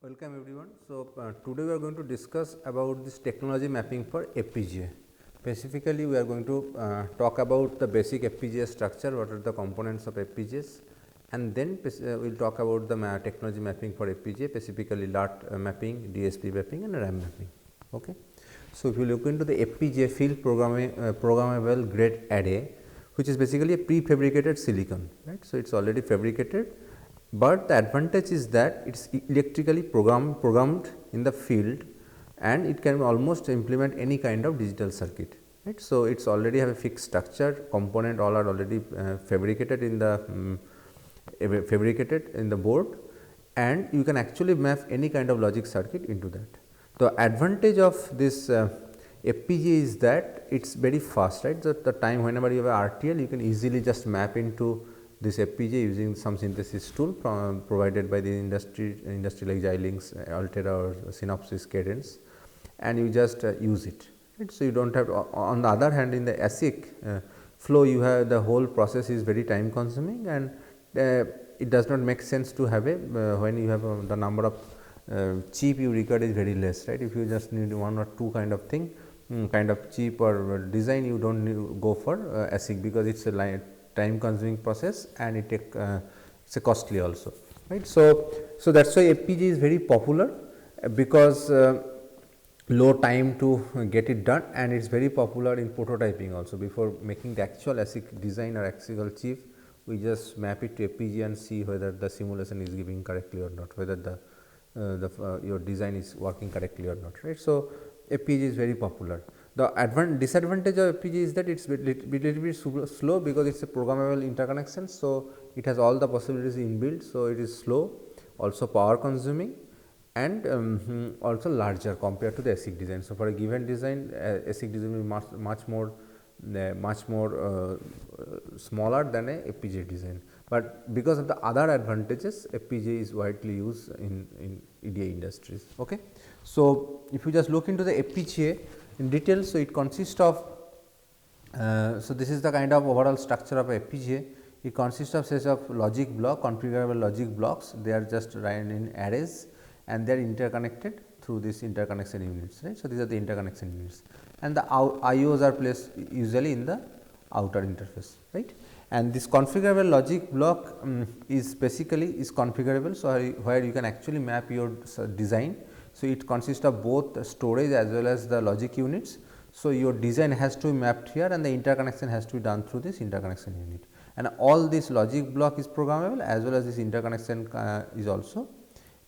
Welcome everyone. So, today we are going to discuss about this technology mapping for FPGA. Specifically, we are going to talk about the basic FPGA structure, what are the components of FPGAs, and then we will talk about the technology mapping for FPGA, specifically LUT mapping, DSP mapping and RAM mapping. Okay. So, if you look into the FPGA field programmable gate array, which is basically a prefabricated silicon, right. So, it is already fabricated, but the advantage is that it is electrically programmed in the field and it can almost implement any kind of digital circuit, right. So, it is already have a fixed structure, component all are already fabricated in the board, and you can actually map any kind of logic circuit into that. The advantage of this FPGA is that it is very fast, right. So, the time whenever you have a RTL, you can easily just map into this FPGA using some synthesis tool provided by the industry like Xilinx, Altera or Synopsys Cadence, and you just use it, right. So, you do not have on the other hand, in the ASIC flow, you have the whole process is very time consuming, and it does not make sense to have a when you have the number of chip you record is very less, right. If you just need one or two kind of thing, kind of chip or design, you do not go for ASIC, because it is a time consuming process and it take it's a costly also, right. So, that is why FPGA is very popular, because low time to get it done, and it is very popular in prototyping also. Before making the actual ASIC design or ASIC chip, we just map it to FPGA and see whether the simulation is giving correctly or not, whether the your design is working correctly or not, right. So, FPGA is very popular. The disadvantage of FPGA is that it is little bit slow, because it is a programmable interconnection. So, it has all the possibilities inbuilt. So, it is slow, also power consuming, and also larger compared to the ASIC design. So, for a given design, ASIC design will be much more smaller than a FPGA design, but because of the other advantages, FPGA is widely used in EDA industries. Okay. So, if you just look into the FPGA in detail, so it consists of so this is the kind of overall structure of a FPGA. It consists of set of logic block, configurable logic blocks. They are just run in arrays and they are interconnected through this interconnection units, right. So, these are the interconnection units, and the IOs are placed usually in the outer interface, right. And this configurable logic block is basically is configurable. So, where you can actually map your design. So, it consists of both storage as well as the logic units. So, your design has to be mapped here, and the interconnection has to be done through this interconnection unit, and all this logic block is programmable, as well as this interconnection is also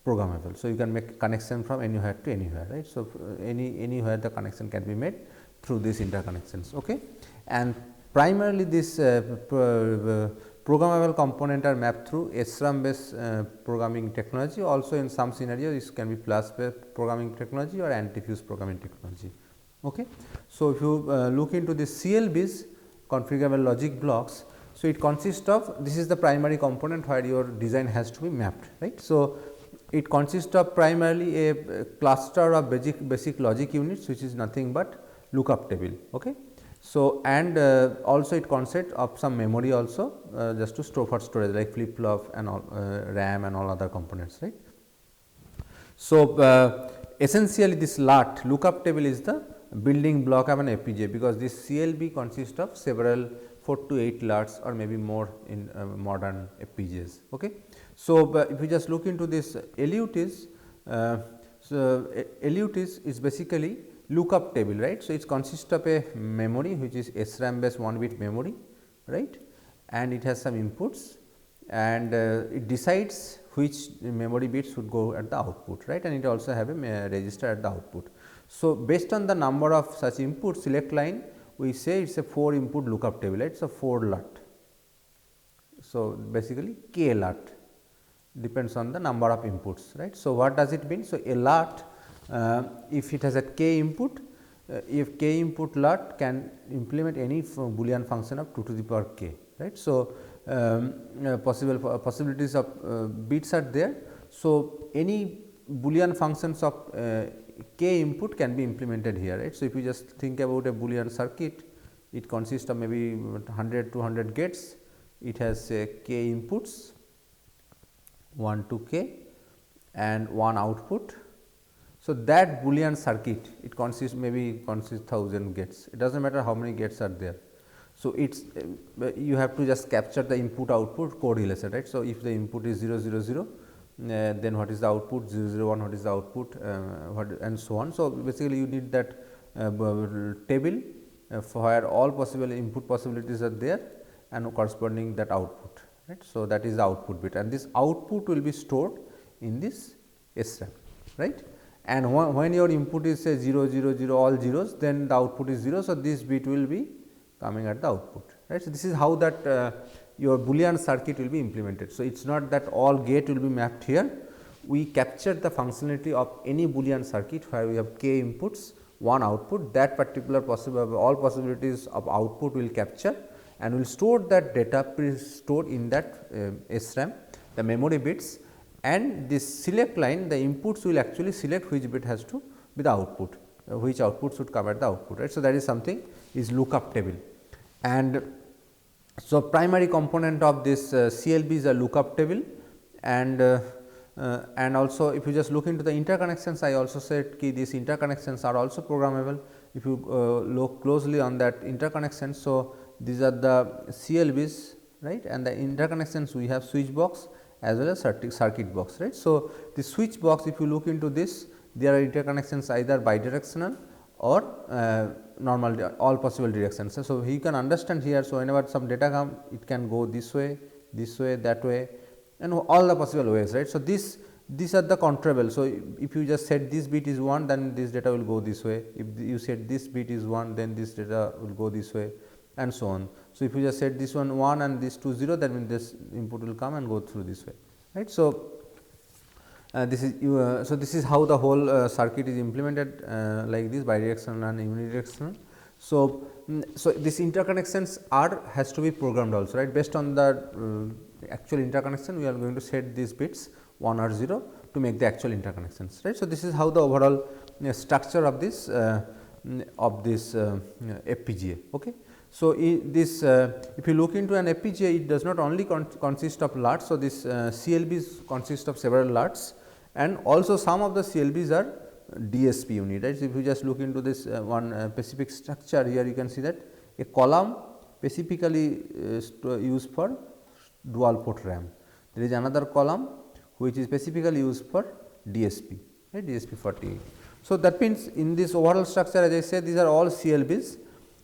programmable. So, you can make connection from anywhere to anywhere, right. So, anywhere the connection can be made through these interconnections. Okay. And primarily this programmable component are mapped through SRAM based programming technology. Also, in some scenarios, this can be flash based programming technology or anti-fuse programming technology. Okay. So, if you look into the CLBs, configurable logic blocks, so it consists of, this is the primary component where your design has to be mapped, right. So, it consists of primarily a cluster of basic logic units, which is nothing but lookup table. Okay. So, and also it consists of some memory also, just to store for storage, like flip flop and all RAM and all other components, right. So, essentially this LUT lookup table is the building block of an FPGA, because this CLB consists of several 4 to 8 LUTs or maybe more in modern FPGAs. Okay. So, if you just look into this LUT is, LUT is basically lookup table, right. So, it consists of a memory which is SRAM based 1 bit memory, right, and it has some inputs, and it decides which memory bits should go at the output, right, and it also have a register at the output. So, based on the number of such input select line, we say it is a 4 input lookup table, right. So, 4 LUT. So, basically K LUT depends on the number of inputs, right. So, what does it mean? So, a LUT, if it has a k input, if k input LUT can implement any Boolean function of 2 to the power k, right. So, possibilities of bits are there. So, any Boolean functions of k input can be implemented here, right. So, if you just think about a Boolean circuit, it consists of maybe 100 to 100 gates, it has k inputs 1 to k, and one output. So, that Boolean circuit, it consists 1000 gates, it does not matter how many gates are there. So, it is you have to just capture the input output correlation, right. So, if the input is 0 0 0, then what is the output, 0 0 1, what is the output, and so on. So, basically you need that table for where all possible input possibilities are there and corresponding that output, right. So, that is the output bit, and this output will be stored in this SRAM, right. And when your input is say 0 0 0 all zeros, then the output is 0. So, this bit will be coming at the output, right. So, this is how that your Boolean circuit will be implemented. So, it is not that all gate will be mapped here, we capture the functionality of any Boolean circuit where we have k inputs, one output, that particular possible all possibilities of output will capture and will store that data stored in that SRAM, the memory bits, and this select line, the inputs will actually select which bit has to be the output, which output should come at the output, right. So, that is something is lookup table. And so, primary component of this CLB is a lookup table, and also if you just look into the interconnections, I also said ki these interconnections are also programmable. If you look closely on that interconnection, so these are the CLBs, right, and the interconnections we have switch box as well as circuit box, right. So, the switch box, if you look into this, there are interconnections either bidirectional or normal all possible directions. So, you can understand here. So, whenever some data come, it can go this way, that way, and all the possible ways, right. So, these are the controllable. So, if you just set this bit is 1, then this data will go this way. If you set this bit is 1, then this data will go this way, and so on. So, if you just set this one 1 and this 2 0, that means this input will come and go through this way, right. So, this is so this is how the whole circuit is implemented like this, bidirectional and unidirectional. So, so this interconnections has to be programmed also, right. Based on the actual interconnection, we are going to set these bits 1 or 0 to make the actual interconnections, right. So, this is how the overall structure of this FPGA. Okay. So, this if you look into an FPGA, it does not only consist of LUTs. So, this CLBs consist of several LUTs, and also some of the CLBs are DSP unit, right. So, if you just look into this one specific structure here, you can see that a column specifically used for dual port RAM. There is another column which is specifically used for DSP, right, DSP 48. So, that means in this overall structure, as I said, these are all CLBs.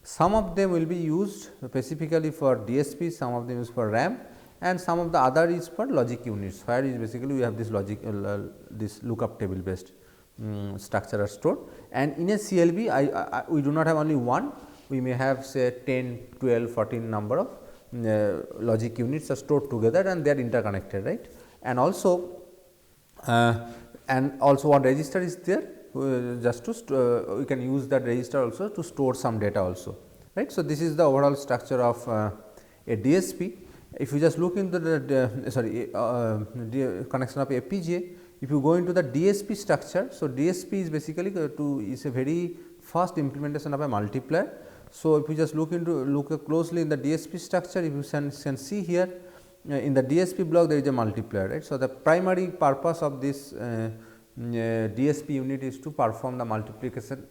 Some of them will be used specifically for DSP, some of them is for RAM, and some of the other is for logic units, where is basically we have this logic this lookup table based structure are stored. And in a CLB, we do not have only one, we may have say 10, 12, 14 number of logic units are stored together and they are interconnected, right. And also one register is there, just to we can use that register also to store some data also, right. So, this is the overall structure of a DSP. If you just look into the connection of FPGA, if you go into the DSP structure, so DSP is basically is a very fast implementation of a multiplier. So, if you just look closely in the DSP structure, if you can see here in the DSP block there is a multiplier, right. So, the primary purpose of this DSP unit is to perform the multiplication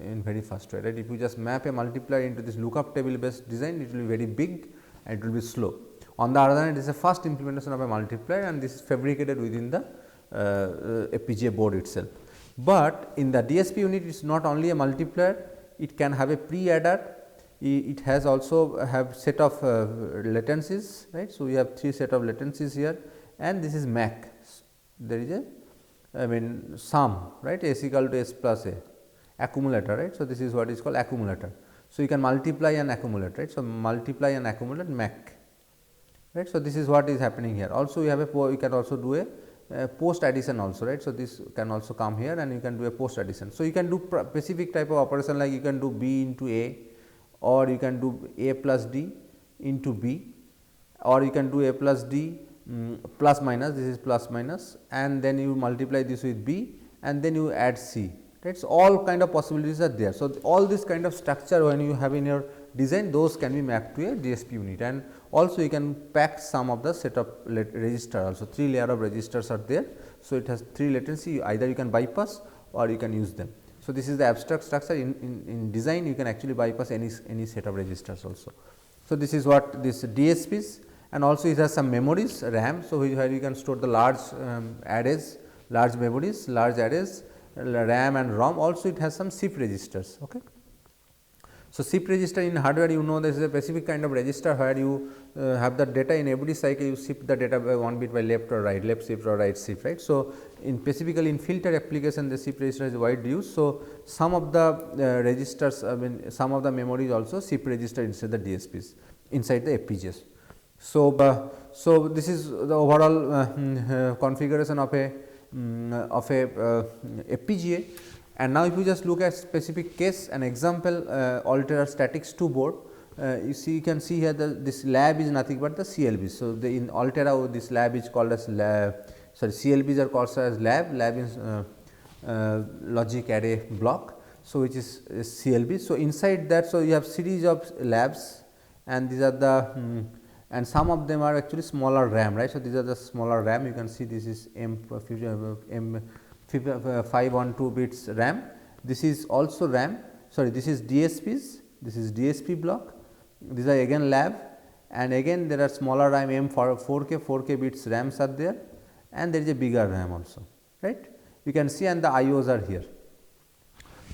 in very fast way, right. If you just map a multiplier into this lookup table based design, it will be very big and it will be slow. On the other hand, it is a fast implementation of a multiplier, and this is fabricated within the FPGA board itself. But in the DSP unit, it is not only a multiplier, it can have a pre-adder, it has also have set of latencies, right. So, we have 3 set of latencies here, and this is MAC. There is a sum, right, S equal to S plus A, accumulator, right. So, this is what is called accumulator. So, you can multiply and accumulate, right. So, multiply and accumulate MAC, right. So, this is what is happening here. Also, we have we can also do a post addition also, right. So, this can also come here and you can do a post addition. So, you can do specific type of operation, like you can do B into A, or you can do A plus D into B, or you can do A plus D plus minus, this is plus minus, and then you multiply this with B and then you add C, right. So, all kind of possibilities are there. So, all this kind of structure when you have in your design, those can be mapped to a DSP unit, and also you can pack some of the setup register also. 3 layer of registers are there. So, it has 3 latency, either you can bypass or you can use them. So, this is the abstract structure. In design you can actually bypass any set of registers also. So, this is what this DSPs, and also it has some memories RAM. So, where you can store the large arrays, large memories, large arrays, RAM and ROM. Also it has some shift registers. Okay. So, shift register in hardware, you know, there is a specific kind of register where you have the data in every cycle, you shift the data by 1 bit by left or right, left shift or right shift, right. So, in specifically in filter application, the shift register is widely used. So, some of the registers, I mean some of the memories also shift register inside the DSPs, inside the FPGAs. So, so this is the overall configuration of a FPGA. And now, if you just look at specific case, an example Altera Statics 2 board, you can see here this lab is nothing but the CLB. So, in Altera this lab is called as CLBs are called as lab is logic array block. So, which is CLB. So, inside that, so you have series of labs, and these are the and some of them are actually smaller RAM, right. So, these are the smaller RAM, you can see this is M 512 bits RAM. This is also RAM, sorry, this is DSPs, this is DSP block, these are again lab, and again there are smaller RAM M for 4K bits RAMs are there, and there is a bigger RAM also, right. You can see, and the IOs are here.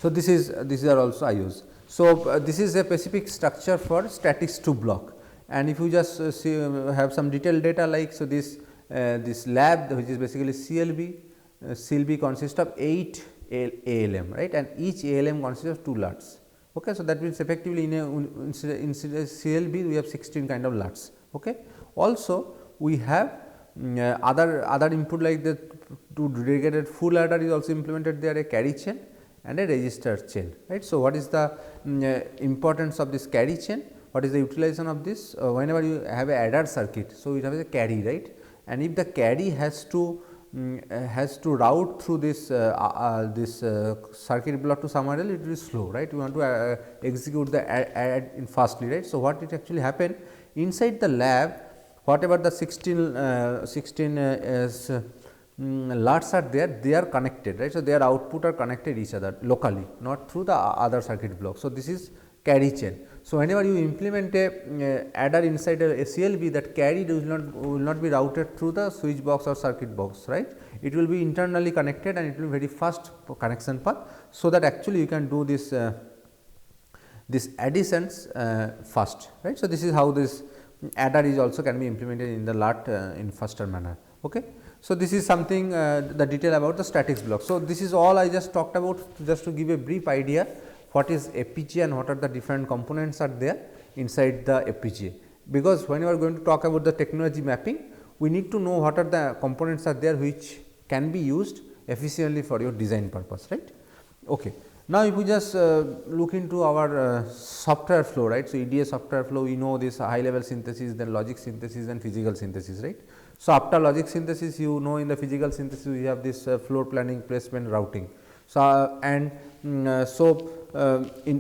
So, these are also IOs. So, this is a specific structure for statics 2 block, and if you just see have some detailed data like, so this lab which is basically CLB consists of 8 ALM, right, and each ALM consists of 2 LUTs. Okay. So, that means effectively in a CLB we have 16 kind of LUTs. Okay. Also we have other input like the to dedicated full adder is also implemented there, a carry chain and a register chain, right. So, what is the importance of this carry chain? What is the utilization of this? Whenever you have a adder circuit, so it has a carry, right, and if the carry has to route through this circuit block to somewhere else, it will be slow, right. We want to execute the add in fastly, right. So, what it actually happen inside the lab, whatever the 16 LUTs are there, they are connected, right. So, their output are connected each other locally, not through the other circuit block. So, this is carry chain. So, whenever you implement a adder inside a CLB, that carry will not be routed through the switch box or circuit box, right. It will be internally connected, and it will be very fast connection path. So, that actually you can do this additions fast, right. So, this is how this adder is also can be implemented in the LUT in faster manner. Okay. So, this is something the detail about the statics block. So, this is all I just talked about, just to give a brief idea what is FPGA and what are the different components are there inside the FPGA. Because when you are going to talk about the technology mapping, we need to know what are the components are there which can be used efficiently for your design purpose, right. Okay. Now, if we just look into our software flow, right. So, EDA software flow, we know this high level synthesis, then logic synthesis and physical synthesis, right. So, after logic synthesis, you know, in the physical synthesis we have this floor planning, placement, routing. So, in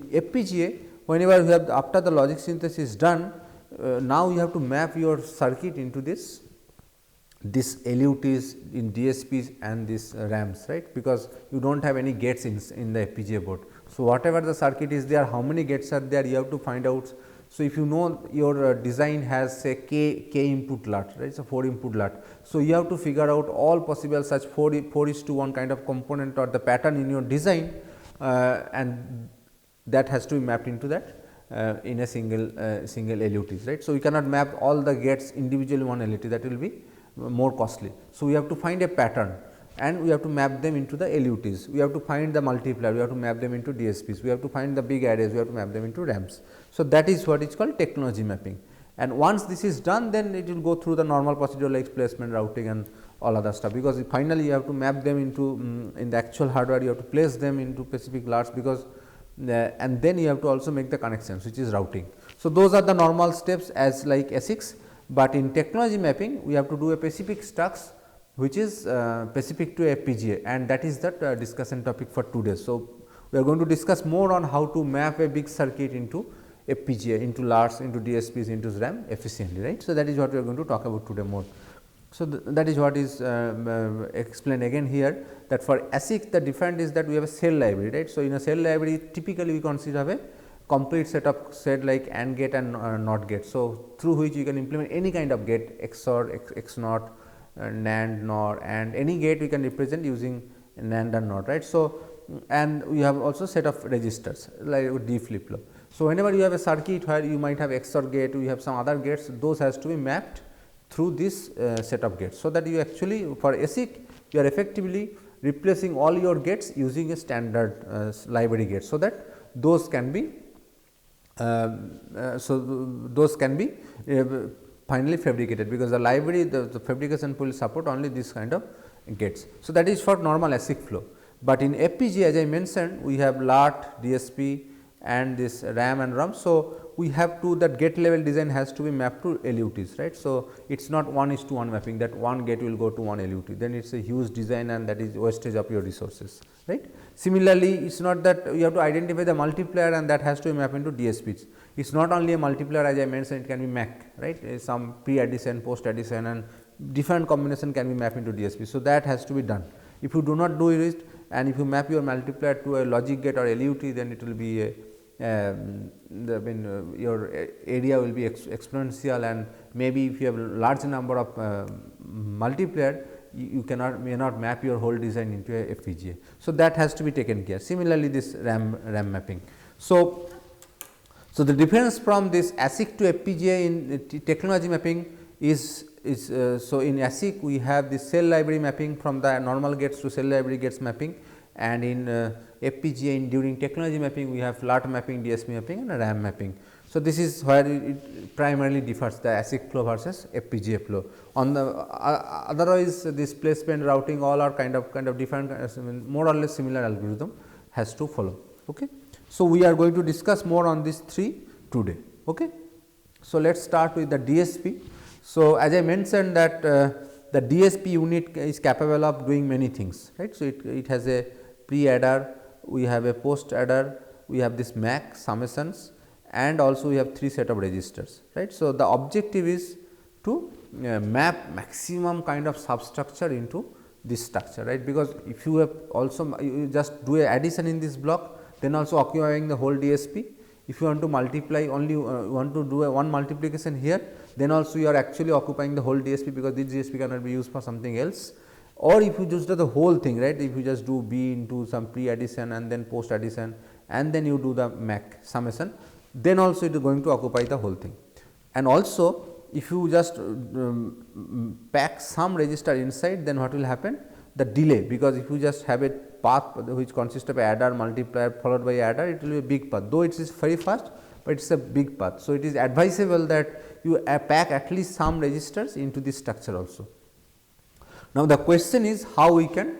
FPGA, whenever you have after the logic synthesis is done, now you have to map your circuit into this LUTs in DSPs and this RAMs, right, because you do not have any gates in the FPGA board. So, whatever the circuit is there, how many gates are there, you have to find out. So, if you know your design has say k input LUT, right, so 4 input LUT. So, you have to figure out all possible such 4:1 kind of component or the pattern in your design, and that has to be mapped into that in a single LUTs, right. So, you cannot map all the gates individually one LUT, that will be more costly. So, we have to find a pattern and we have to map them into the LUTs. We have to find the multiplier, we have to map them into DSPs, we have to find the big arrays, we have to map them into RAMs. So, that is what is called technology mapping, and once this is done, then it will go through the normal procedure like placement, routing and all other stuff, because finally you have to map them into in the actual hardware, you have to place them into specific LUTs, because and then you have to also make the connections, which is routing. So, those are the normal steps as like ASICs, but in technology mapping we have to do a specific stacks which is specific to FPGA, and that is that discussion topic for today. So, we are going to discuss more on how to map a big circuit into FPGA into LUTs, into DSPs, into RAM efficiently, right. So, that is what we are going to talk about today more. So, that is what is explained again here, that for ASIC the difference is that we have a cell library, right. So, in a cell library typically we consider of a complete set of said like AND gate and NOT gate. So, through which you can implement any kind of gate XOR, XNOT, NAND, NOR, and any gate we can represent using NAND and NOT, right. So, and we have also set of registers like D flip flop. So, whenever you have a circuit where you might have XOR gate, we have some other gates, those has to be mapped through this set of gates. So, that you actually for ASIC you are effectively replacing all your gates using a standard library gate. So, that those can be finally fabricated, because the library the fabrication will support only this kind of gates. So, that is for normal ASIC flow, but in FPGA as I mentioned we have LUT, DSP and this RAM and ROM. So, we have to that gate level design has to be mapped to LUTs, right. So, it is not 1:1 mapping, that one gate will go to one LUT, then it is a huge design and that is wastage of your resources, right. Similarly, it is not that you have to identify the multiplier and that has to be mapped into DSPs. It is not only a multiplier, as I mentioned, it can be MAC, right, some pre addition, post addition and different combination can be mapped into DSP. So, that has to be done. If you do not do it and if you map your multiplier to a logic gate or LUT, then it will be a your area will be exponential, and maybe if you have large number of multiplier, you may not map your whole design into a FPGA. So, that has to be taken care. Similarly, this RAM mapping. So, the difference from this ASIC to FPGA in technology mapping is so in ASIC we have the cell library mapping from the normal gates to cell library gates mapping, and in FPGA during technology mapping we have LUT mapping, DSP mapping and RAM mapping. So, this is where it primarily differs, the ASIC flow versus FPGA flow. On the otherwise this placement, routing, all are kind of different, more or less similar algorithm has to follow. Okay. So, we are going to discuss more on these three today. Okay. So, let us start with the DSP. So, as I mentioned that the DSP unit is capable of doing many things, right. So, it has a pre adder, we have a post adder, we have this MAC summations, and also we have 3 set of registers, right. So, the objective is to map maximum kind of substructure into this structure, right, because if you have also you just do a addition in this block, then also occupying the whole DSP. If you want to multiply only want to do a one multiplication here, then also you are actually occupying the whole DSP, because this DSP cannot be used for something else. Or if you just do the whole thing, right, if you just do B into some pre addition and then post addition and then you do the MAC summation, then also it is going to occupy the whole thing. And also if you just pack some register inside, then what will happen? The delay, because if you just have a path which consists of adder, multiplier followed by adder, it will be a big path, though it is very fast, but it is a big path. So, it is advisable that you pack at least some registers into this structure also. Now, the question is how we can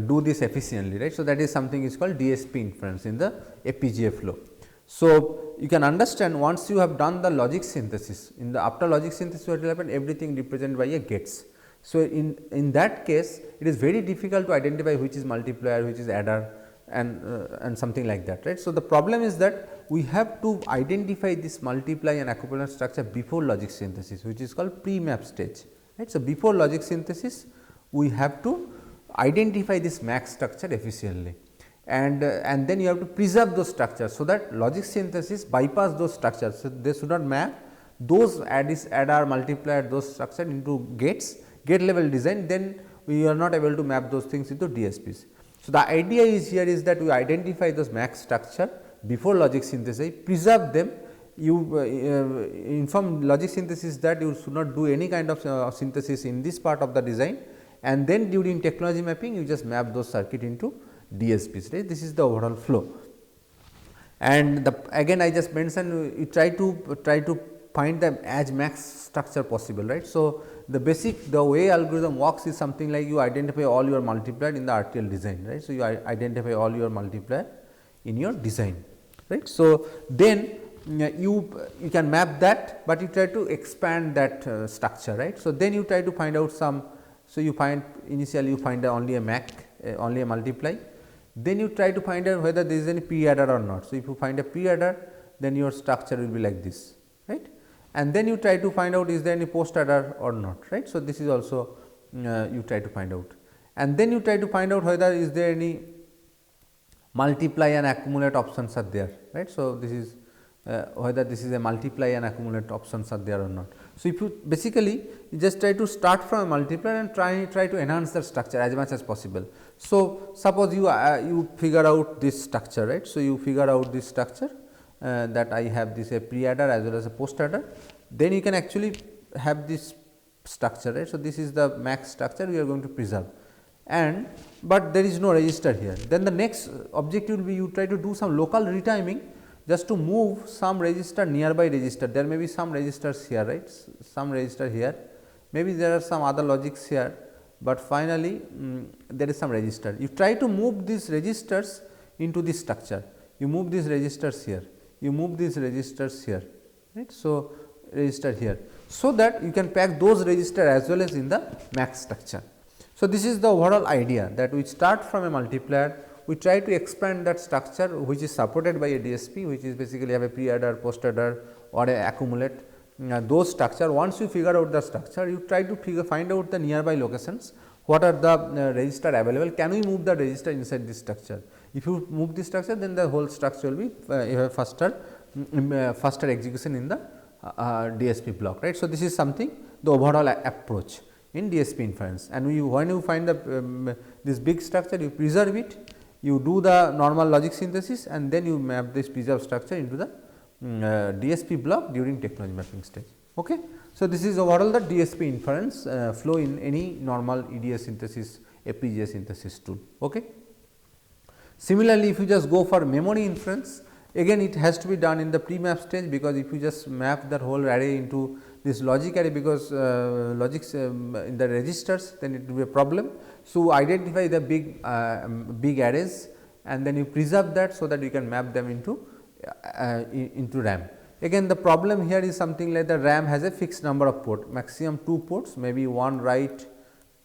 do this efficiently, right. So, that is something is called DSP inference in the FPGA flow. So, you can understand once you have done the logic synthesis, in the after logic synthesis what will happen, everything represented by a gates. So, in that case it is very difficult to identify which is multiplier, which is adder and something like that, right. So, the problem is that we have to identify this multiply and equivalent structure before logic synthesis, which is called pre-map stage, right. So, before logic synthesis we have to identify this MAC structure efficiently, and then you have to preserve those structures, so that logic synthesis bypass those structures. So, they should not map those adder, multiplier, those structure into gates, gate level design, then we are not able to map those things into DSPs. So, the idea is here is that we identify those MAC structure before logic synthesis, preserve them, you inform logic synthesis that you should not do any kind of synthesis in this part of the design, and then during technology mapping you just map those circuit into DSPs, right. This is the overall flow. And again I just mentioned you try to find the as max structure possible, right. So, the way algorithm works is something like you identify all your multiplier in the RTL design, right. So, you identify all your multiplier in your design, right. So, then you can map that, but you try to expand that structure, right. So, then you try to find out some. So, you find initially you find only a MAC, only a multiply, then you try to find out whether there is any pre adder or not. So, if you find a pre adder, then your structure will be like this, right. And then you try to find out is there any post adder or not, right. So, this is also you try to find out, and then you try to find out whether is there any multiply and accumulate options are there, right. So, this is whether this is a multiply and accumulate options are there or not. So, if you basically you just try to start from a multiplier and try to enhance the structure as much as possible. So, suppose you figure out this structure, right. So, you figure out this structure that I have this a pre adder as well as a post adder, then you can actually have this structure, right. So, this is the max structure we are going to preserve, and but there is no register here. Then the next objective will be you try to do some local retiming just to move some register nearby register. There may be some registers here, right, some register here, maybe there are some other logics here, but finally, there is some register. You try to move these registers into this structure, you move these registers here, you move these registers here, right. So, register here, so that you can pack those registers as well as in the max structure. So, this is the overall idea, that we start from a multiplier, we try to expand that structure which is supported by a DSP, which is basically have a pre adder, post adder or a accumulate. Those structure, once you figure out the structure, you try to find out the nearby locations, what are the register available, can we move the register inside this structure. If you move this structure, then the whole structure will be faster execution in the DSP block, right. So, this is something the overall approach in DSP inference, and when you find the this big structure, you preserve it, you do the normal logic synthesis, and then you map this preserved structure into the DSP block during technology mapping stage. Okay. So, this is overall the DSP inference flow in any normal EDA synthesis, FPGA synthesis tool. Okay. Similarly, if you just go for memory inference, again it has to be done in the pre-map stage, because if you just map that whole array into this logic array, because logics in the registers, then it will be a problem. So, identify the big arrays, and then you preserve that, so that you can map them into RAM. Again, the problem here is something like the RAM has a fixed number of ports, maximum 2 ports, maybe one write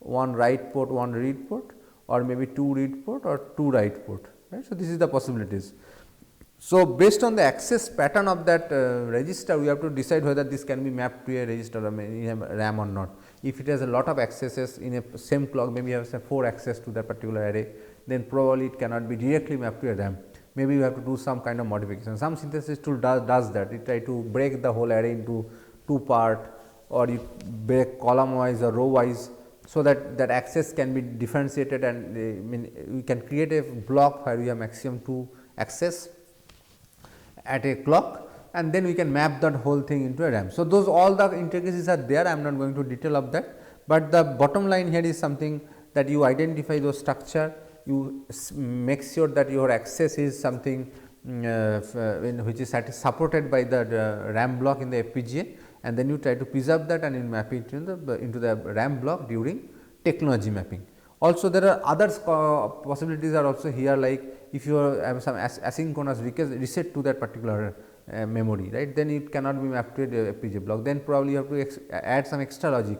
port, one read port, or maybe 2 read port or 2 write port, right. So, this is the possibilities. So, based on the access pattern of that register, we have to decide whether this can be mapped to a register or RAM or not. If it has a lot of accesses in a same clock, maybe you have say 4 access to that particular array, then probably it cannot be directly mapped to a RAM. Maybe you have to do some kind of modification. Some synthesis tool does that. It try to break the whole array into 2 part, or you break column wise or row wise, so that that access can be differentiated, and we can create a block where we have maximum 2 access at a clock, and then we can map that whole thing into a RAM. So, those all the intricacies are there, I am not going to detail of that, but the bottom line here is something that you identify those structure, you make sure that your access is something which is supported by the RAM block in the FPGA, and then you try to preserve that and you map it into the RAM block during technology mapping. Also, there are other possibilities are also here, like if you have some asynchronous reset to that particular memory, right, then it cannot be mapped to a FPGA block, then probably you have to add some extra logic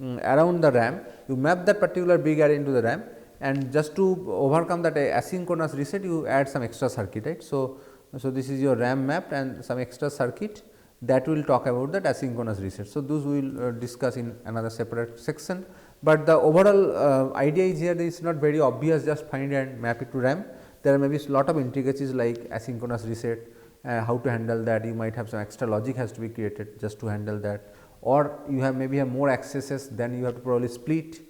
around the RAM, you map that particular big array into the RAM, and just to overcome that asynchronous reset, you add some extra circuit, right. So, this is your RAM mapped and some extra circuit that will talk about that asynchronous reset. So, those we will discuss in another separate section, but the overall idea is here, is not very obvious, just find and map it to RAM. There may be a lot of intricacies like asynchronous reset, how to handle that, you might have some extra logic has to be created just to handle that, or you have maybe have more accesses, then you have to probably split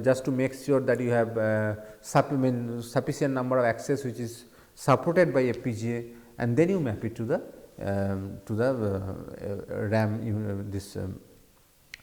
just to make sure that you have sufficient number of access which is supported by FPGA, and then you map it to the RAM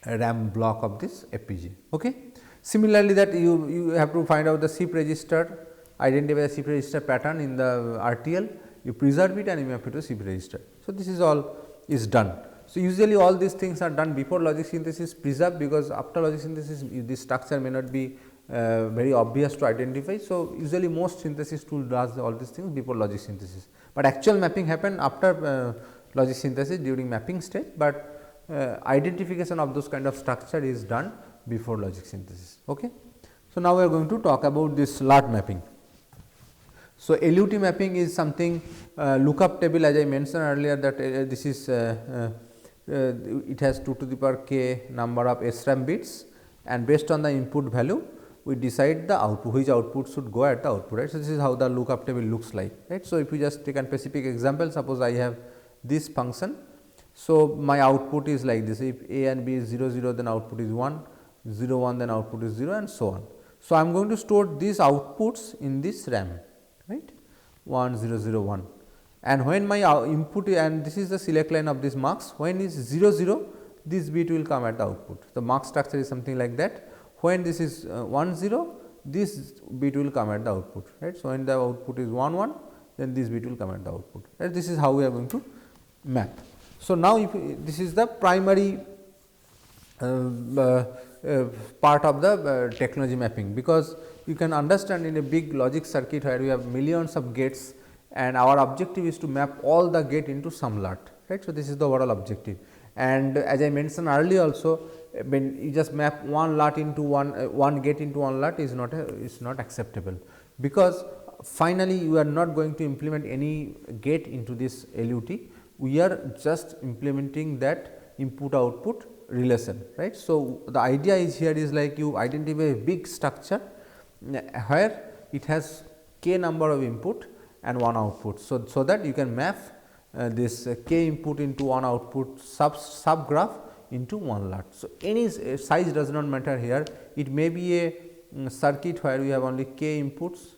RAM block of this FPGA. Okay. Similarly, that you have to find out the SIP register, identify the SIP register pattern in the RTL, you preserve it and you map it to SIP register. So, this is all is done. So, usually all these things are done before logic synthesis preserve, because after logic synthesis this structure may not be very obvious to identify. So, usually most synthesis tool does all these things before logic synthesis, but actual mapping happen after logic synthesis during mapping stage, but identification of those kind of structure is done before logic synthesis. Okay. So, now we are going to talk about this LUT mapping. So, LUT mapping is something lookup table, as I mentioned earlier, that this is it has 2 to the power k number of SRAM bits, and based on the input value we decide the output, which output should go at the output, right. So, this is how the lookup table looks like, right. So, if you just take a specific example, suppose I have this function. So, my output is like this, if a and b is 0 0, then output is 1, 0 1, then output is 0, and so on. So, I am going to store these outputs in this RAM, right, 1 0 0 1, and when my input, and this is the select line of this marks, when is 0 0, this bit will come at the output. The mark structure is something like that. When this is 1 0, this bit will come at the output, right. So, when the output is 1 1, then this bit will come at the output, right. This is how we are going to map. So, now if this is the primary part of the technology mapping, because you can understand in a big logic circuit where we have millions of gates, and our objective is to map all the gate into some LUT, right. So, this is the overall objective, and as I mentioned earlier also, when you just map one LUT into one gate into one LUT is not acceptable, because finally you are not going to implement any gate into this LUT. We are just implementing that input output relation, right. So, the idea is here is like you identify a big structure where it has k number of input and one output. So, that you can map this k input into one output sub graph into one LUT. So, any size does not matter here. It may be a circuit where we have only k inputs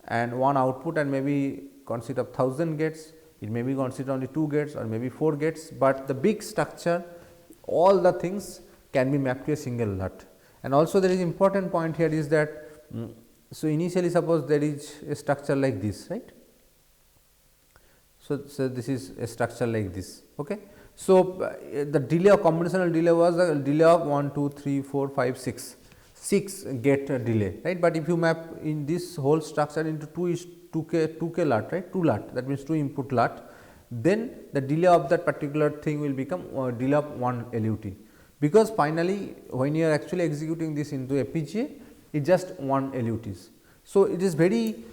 and one output, and maybe consist of 1000 gates. It may be consider only 2 gates or maybe 4 gates, but the big structure, all the things can be mapped to a single LUT. And also there is important point here is that, so initially suppose there is a structure like this, right. So, this is a structure like this. Okay. So, the delay of combinational delay was a delay of 1 2 3 4 5 6 gate delay, right. But if you map in this whole structure into 2k LUT, right, 2 LUT, that means 2 input LUT, then the delay of that particular thing will become delay of 1 LUT, because finally when you are actually executing this into FPGA, it is just 1 LUTs. So, it is very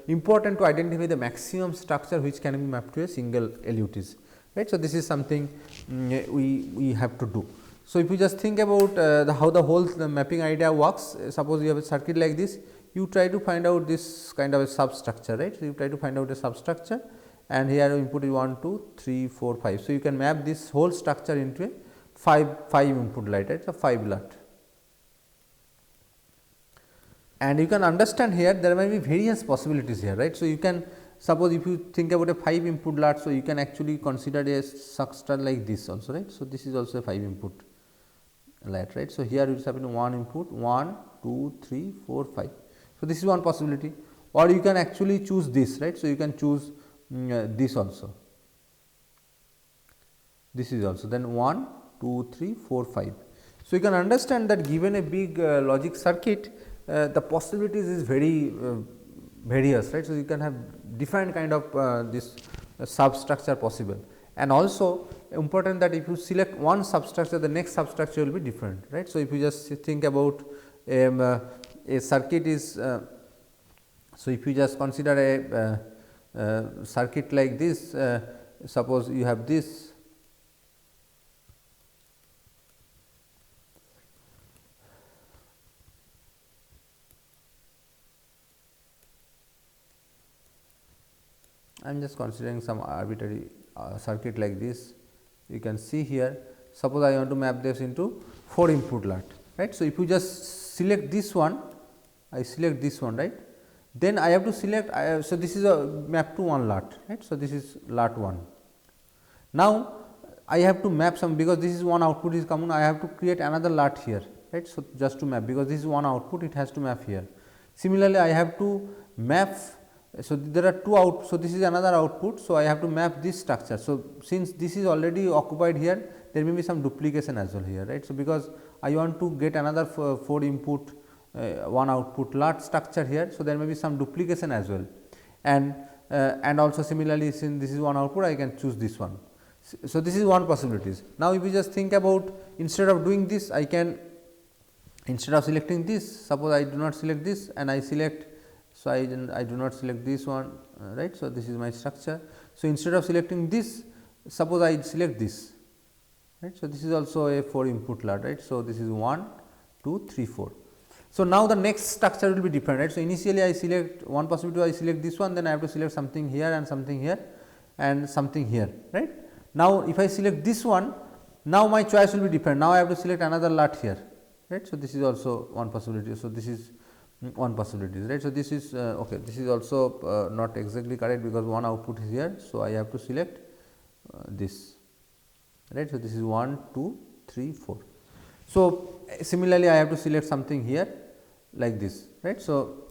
important to identify the maximum structure which can be mapped to a single LUTs, right. So, this is something we have to do. So, if you just think about how the whole mapping idea works, suppose you have a circuit like this, you try to find out this kind of a substructure, right. So, you try to find out a substructure, and here input is 1 2 3 4 5. So, you can map this whole structure into a 5 input LUT, right. So, 5 LUT. And you can understand here there may be various possibilities here, right. So, you can suppose if you think about a 5 input LUT, so you can actually consider a structure like this also, right. So, this is also a 5 input LUT, right. So, here it is happening 1 input 1 2 3 4 5. So, this is one possibility, or you can actually choose this, right. So, you can choose this also, this is also, then 1 2 3 4 5. So, you can understand that given a big logic circuit, the possibilities is very various, right. So, you can have different kind of this substructure possible, and also important that if you select one substructure, the next substructure will be different, right. So, if you just think about a circuit is, so if you just consider a circuit like this, suppose you have this, I am just considering some arbitrary circuit like this. You can see here, suppose I want to map this into 4 input LUT, right. So, if you just select this one, I select this one, right, then I have to select, so this is a map to one LUT, right. So, this is LUT 1. Now, I have to map some, because this is one output is common, I have to create another LUT here, right. So, just to map, because this is one output, it has to map here. Similarly, I have to map, so there are 2 out, so this is another output. So, I have to map this structure. So, since this is already occupied here, there may be some duplication as well here, right. So, because I want to get another 4 input 1 output LUT structure here. So, there may be some duplication as well, and also similarly, since this is one output, I can choose this one. So, this is one possibilities. Now, if you just think about, instead of doing this, I can instead of selecting this, suppose I do not select this and I select, so I do not select this one, right. So, this is my structure. So, instead of selecting this, suppose I select this, right. So, this is also a 4 input LUT, right. So, this is 1, 2, 3, 4. So, now the next structure will be different, right. So, initially I select one possibility, I select this one, then I have to select something here and something here and something here, right. Now, if I select this one, now my choice will be different. Now, I have to select another LUT here, right. So, this is also one possibility. So, this is one possibility, right. So, this is okay. This is also not exactly correct, because one output is here. So, I have to select this, right. So, this is 1, 2, 3, 4. So, similarly, I have to select something here like this, right. So,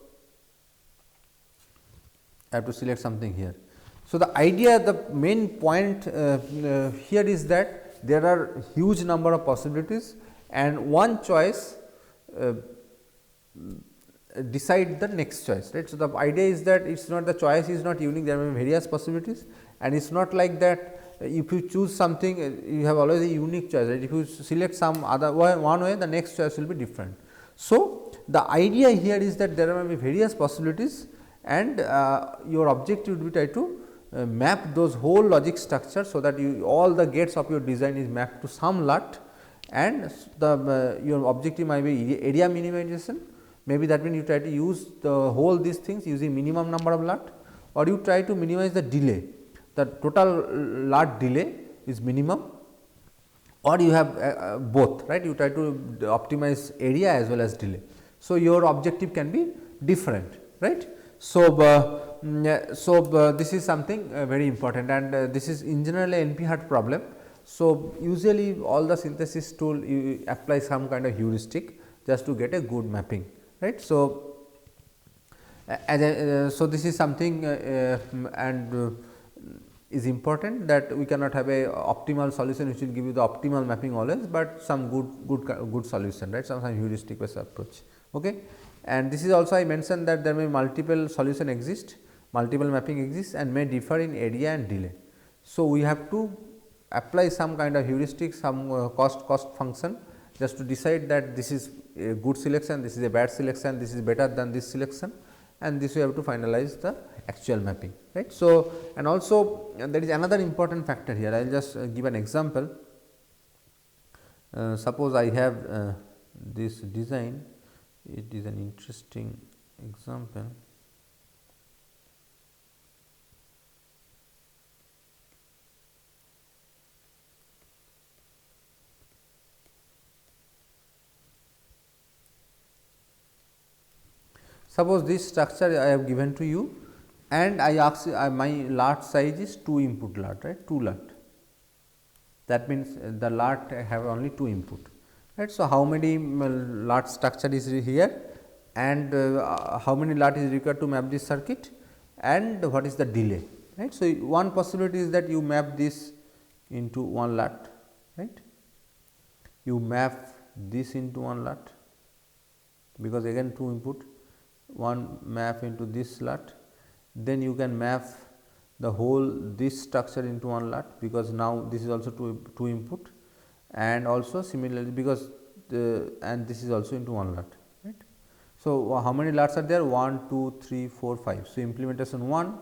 I have to select something here. So, the idea, the main point here is that there are huge number of possibilities, and one choice decide the next choice, right. So, the idea is that it is not, the choice is not unique, there may be various possibilities, and it is not like that if you choose something you have always a unique choice, right. If you select some other one way, the next choice will be different. So, the idea here is that there may be various possibilities, and your objective would be try to map those whole logic structure, so that you all the gates of your design is mapped to some LUT, and the your objective might be area minimization. Maybe that means you try to use the whole these things using minimum number of LUT, or you try to minimize the delay, the total LUT delay is minimum, or you have both, right. You try to optimize area as well as delay. So, your objective can be different, right. So, this is something very important, and this is in general a NP-hard problem. So, usually all the synthesis tool you apply some kind of heuristic just to get a good mapping, right. So, so this is something and is important, that we cannot have a optimal solution which will give you the optimal mapping always, but some good solution, right, some heuristic based approach. Okay. And this is also I mentioned that there may multiple solution exist, multiple mapping exists and may differ in area and delay. So, we have to apply some kind of heuristic, some cost function, just to decide that this is a good selection, this is a bad selection, this is better than this selection, and this we have to finalize the actual mapping, right. So, and also there is another important factor here. I will just give an example. Suppose I have this design, it is an interesting example. Suppose this structure I have given to you, and I ask my LUT size is 2 input LUT, right, 2 LUT. That means the LUT have only 2 input, right. So, how many LUT structure is here, and how many LUT is required to map this circuit, and what is the delay, right. So, one possibility is that you map this into one LUT, right. You map this into one LUT, because again 2 input, one map into this LUT, then you can map the whole this structure into one LUT, because now this is also 2 input, and also similarly because and this is also into one LUT, right. So, how many LUTs are there? 1, 2, 3, 4, 5. So, implementation 1,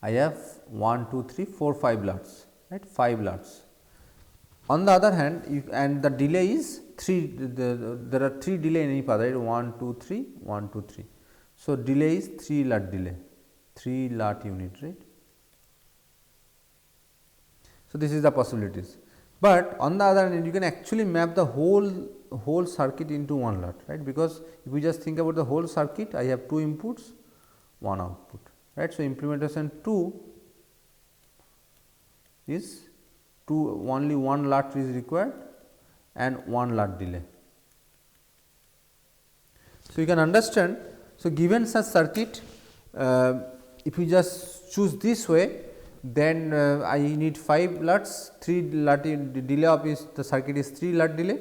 I have 1, 2, 3, 4, 5 LUTs, right, 5 LUTs. On the other hand, and the delay is 3, there are 3 delay in any path, right, 1, 2, 3, 1, 2, 3. So, delay is 3 LUT delay, 3 LUT unit, right. So, this is the possibilities, but on the other hand you can actually map the whole circuit into one LUT, right, because if we just think about the whole circuit, I have 2 inputs, 1 output, right. So, implementation 2 is only 1 LUT is required and 1 LUT delay. So, you can understand. So, given such circuit, if you just choose this way, then I need 5 LUTs, 3 LUT delay of the circuit is 3 LUT delay,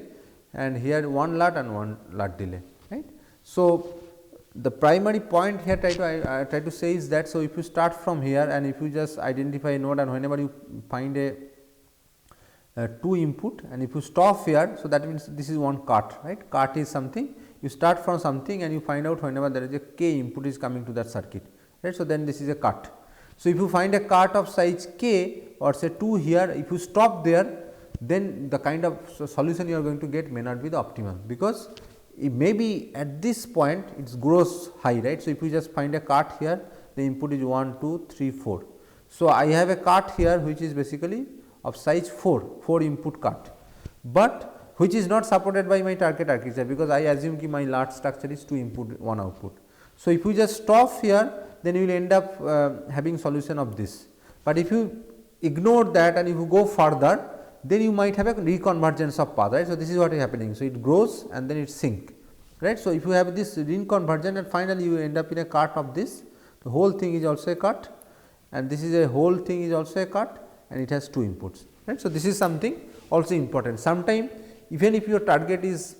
and here 1 LUT and 1 LUT delay, right. So, the primary point here I try to say is that, so if you start from here and if you just identify a node, and whenever you find a 2 input, and if you stop here, so that means this is one cut, right. Cut is something you start from something and you find out whenever there is a k input is coming to that circuit, right. So, then this is a cut. So, if you find a cut of size k or say 2 here, if you stop there, then the kind of solution you are going to get may not be the optimal, because it may be at this point it grows high, right. So, if you just find a cut here, the input is 1, 2, 3, 4. So, I have a cut here which is basically of size 4 input cut, but which is not supported by my target architecture, because I assume ki my LUT structure is 2 input 1 output. So, if you just stop here, then you will end up having solution of this, but if you ignore that and if you go further, then you might have a reconvergence of path, right. So, this is what is happening. So, it grows and then it sink, right. So, if you have this reconvergence and finally, you end up in a cut of this, the whole thing is also a cut, and this is a whole thing is also a cut, and it has 2 inputs, right. So, this is something also important. Sometime even if your target is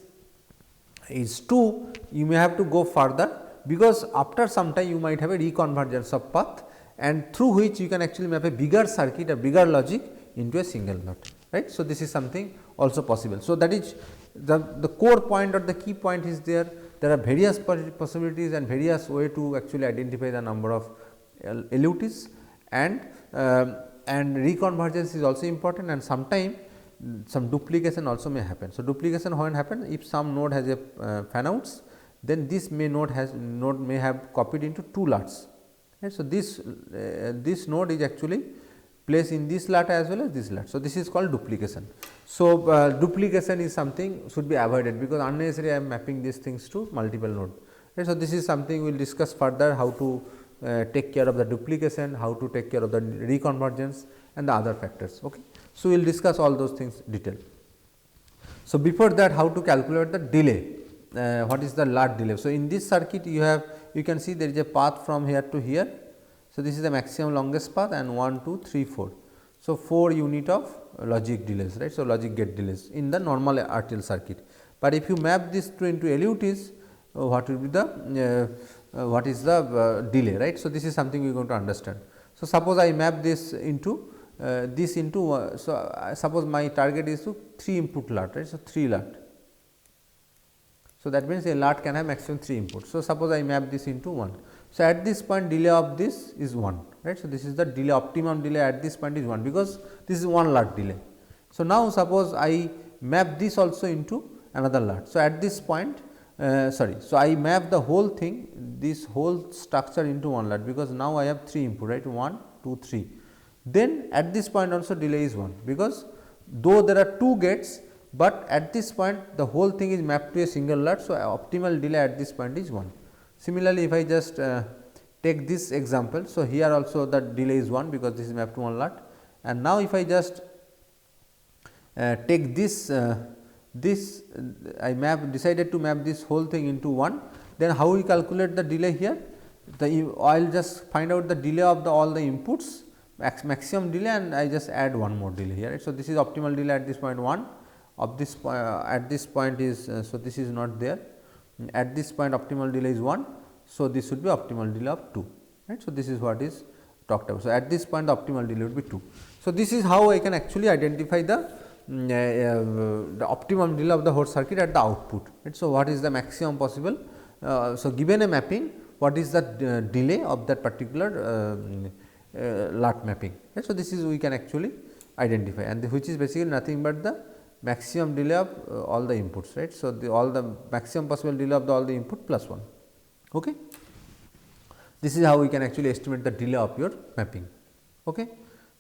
2, you may have to go further, because after some time you might have a reconvergence of path, and through which you can actually map a bigger circuit, a bigger logic into a single LUT, right. So, this is something also possible. So, that is the core point or the key point is there. There are various possibilities and various way to actually identify the number of LUTs, and reconvergence is also important, and sometime some duplication also may happen. So, duplication when happens, if some node has a fan outs, then this node may have copied into 2 LUTs, right. So, this node is actually placed in this LUT as well as this LUT. So, this is called duplication. So, duplication is something should be avoided, because unnecessarily I am mapping these things to multiple node, right. So, this is something we will discuss further, how to take care of the duplication, how to take care of the reconvergence and the other factors. Okay. So, we will discuss all those things detail. So, before that, how to calculate the delay, what is the LUT delay. So, in this circuit you can see there is a path from here to here. So, this is the maximum longest path, and 1, 2, 3, 4. So, 4 unit of logic delays, right. So, logic gate delays in the normal RTL circuit, but if you map this into LUTs, what will be the what is the delay, right. So, this is something we are going to understand. So, suppose I map this into suppose my target is to 3 input LUT, right. So, 3 LUT. So, that means a LUT can have maximum 3 inputs. So, suppose I map this into 1. So, at this point delay of this is 1, right. So, this is the delay, optimum delay at this point is 1, because this is 1 LUT delay. So, now suppose I map this also into another LUT. So, at this point so I map the whole thing, this whole structure into 1 LUT, because now I have 3 input, right, 1, 2, 3. Then at this point also delay is 1, because though there are 2 gates, but at this point the whole thing is mapped to a single LUT. So, optimal delay at this point is 1. Similarly, if I just take this example, so here also the delay is 1, because this is mapped to 1 LUT, and now if I just take this I decided to map this whole thing into 1, then how we calculate the delay here? I will just find out the delay of all the inputs, maximum delay, and I just add one more delay here, right. So, this is optimal delay at this point 1, of this at this point is so this is not there, at this point optimal delay is 1. So, this should be optimal delay of 2, right. So, this is what is talked about. So, at this point the optimal delay would be 2. So, this is how I can actually identify the optimum delay of the whole circuit at the output, right. So, what is the maximum possible? So, given a mapping, what is the delay of that particular LUT mapping, right. So, this is we can actually identify, and which is basically nothing but the maximum delay of all the inputs, right. So, all the maximum possible delay of all the input plus 1. Okay. This is how we can actually estimate the delay of your mapping. Okay.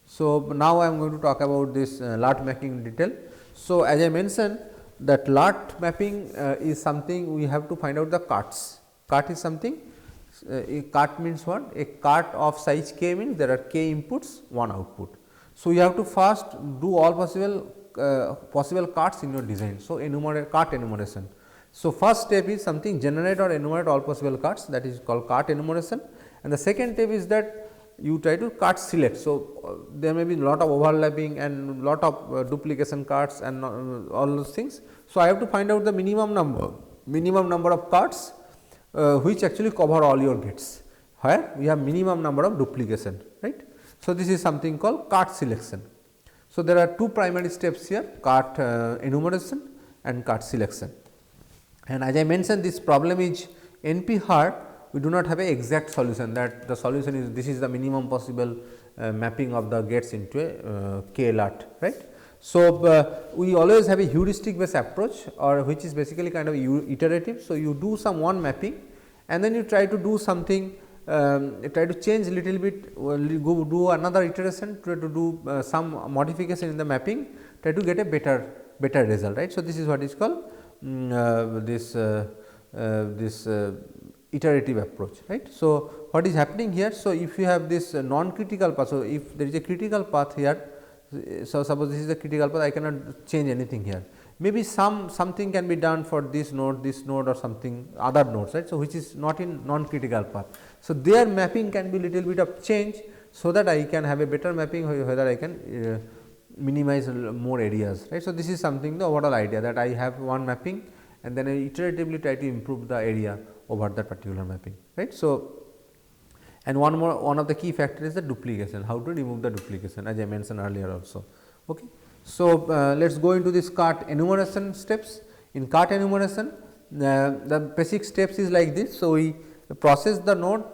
So, now I am going to talk about this LUT mapping in detail. So, as I mentioned that LUT mapping is something we have to find out the cuts. Cut is something, a cut means what? A cut of size k means there are k inputs, 1 output. So, you have to first do all possible cuts in your design. So, cut enumeration. So, first step is something generate or enumerate all possible cuts, that is called cut enumeration, and the second step is that you try to cut select. So, there may be lot of overlapping and lot of duplication cuts and all those things. So, I have to find out the minimum number of cuts which actually cover all your gates, where we have minimum number of duplication, right. So, this is something called cut selection. So, there are two primary steps here, cart enumeration and cart selection. And as I mentioned, this problem is NP hard, we do not have a exact solution, that the solution is this is the minimum possible mapping of the gates into a k LUT, right. So, we always have a heuristic based approach, or which is basically kind of iterative. So, you do some one mapping and then you try to do something, try to change little bit, go do another iteration, try to do some modification in the mapping, try to get a better result, right. So, this is what is called this iterative approach, right. So, what is happening here? So, if you have this non critical path, so if there is a critical path here, so suppose this is the critical path, I cannot change anything here. Maybe something can be done for this node or something other nodes, right. So, which is not in non critical path. So, their mapping can be little bit of change, so that I can have a better mapping, whether I can minimize more areas, right. So, this is something the overall idea, that I have one mapping and then I iteratively try to improve the area over that particular mapping, right. So, and one of the key factors is the duplication, how to remove the duplication, as I mentioned earlier also. Okay. So, let us go into this cart enumeration steps. In cart enumeration, the basic steps is like this. So, we process the node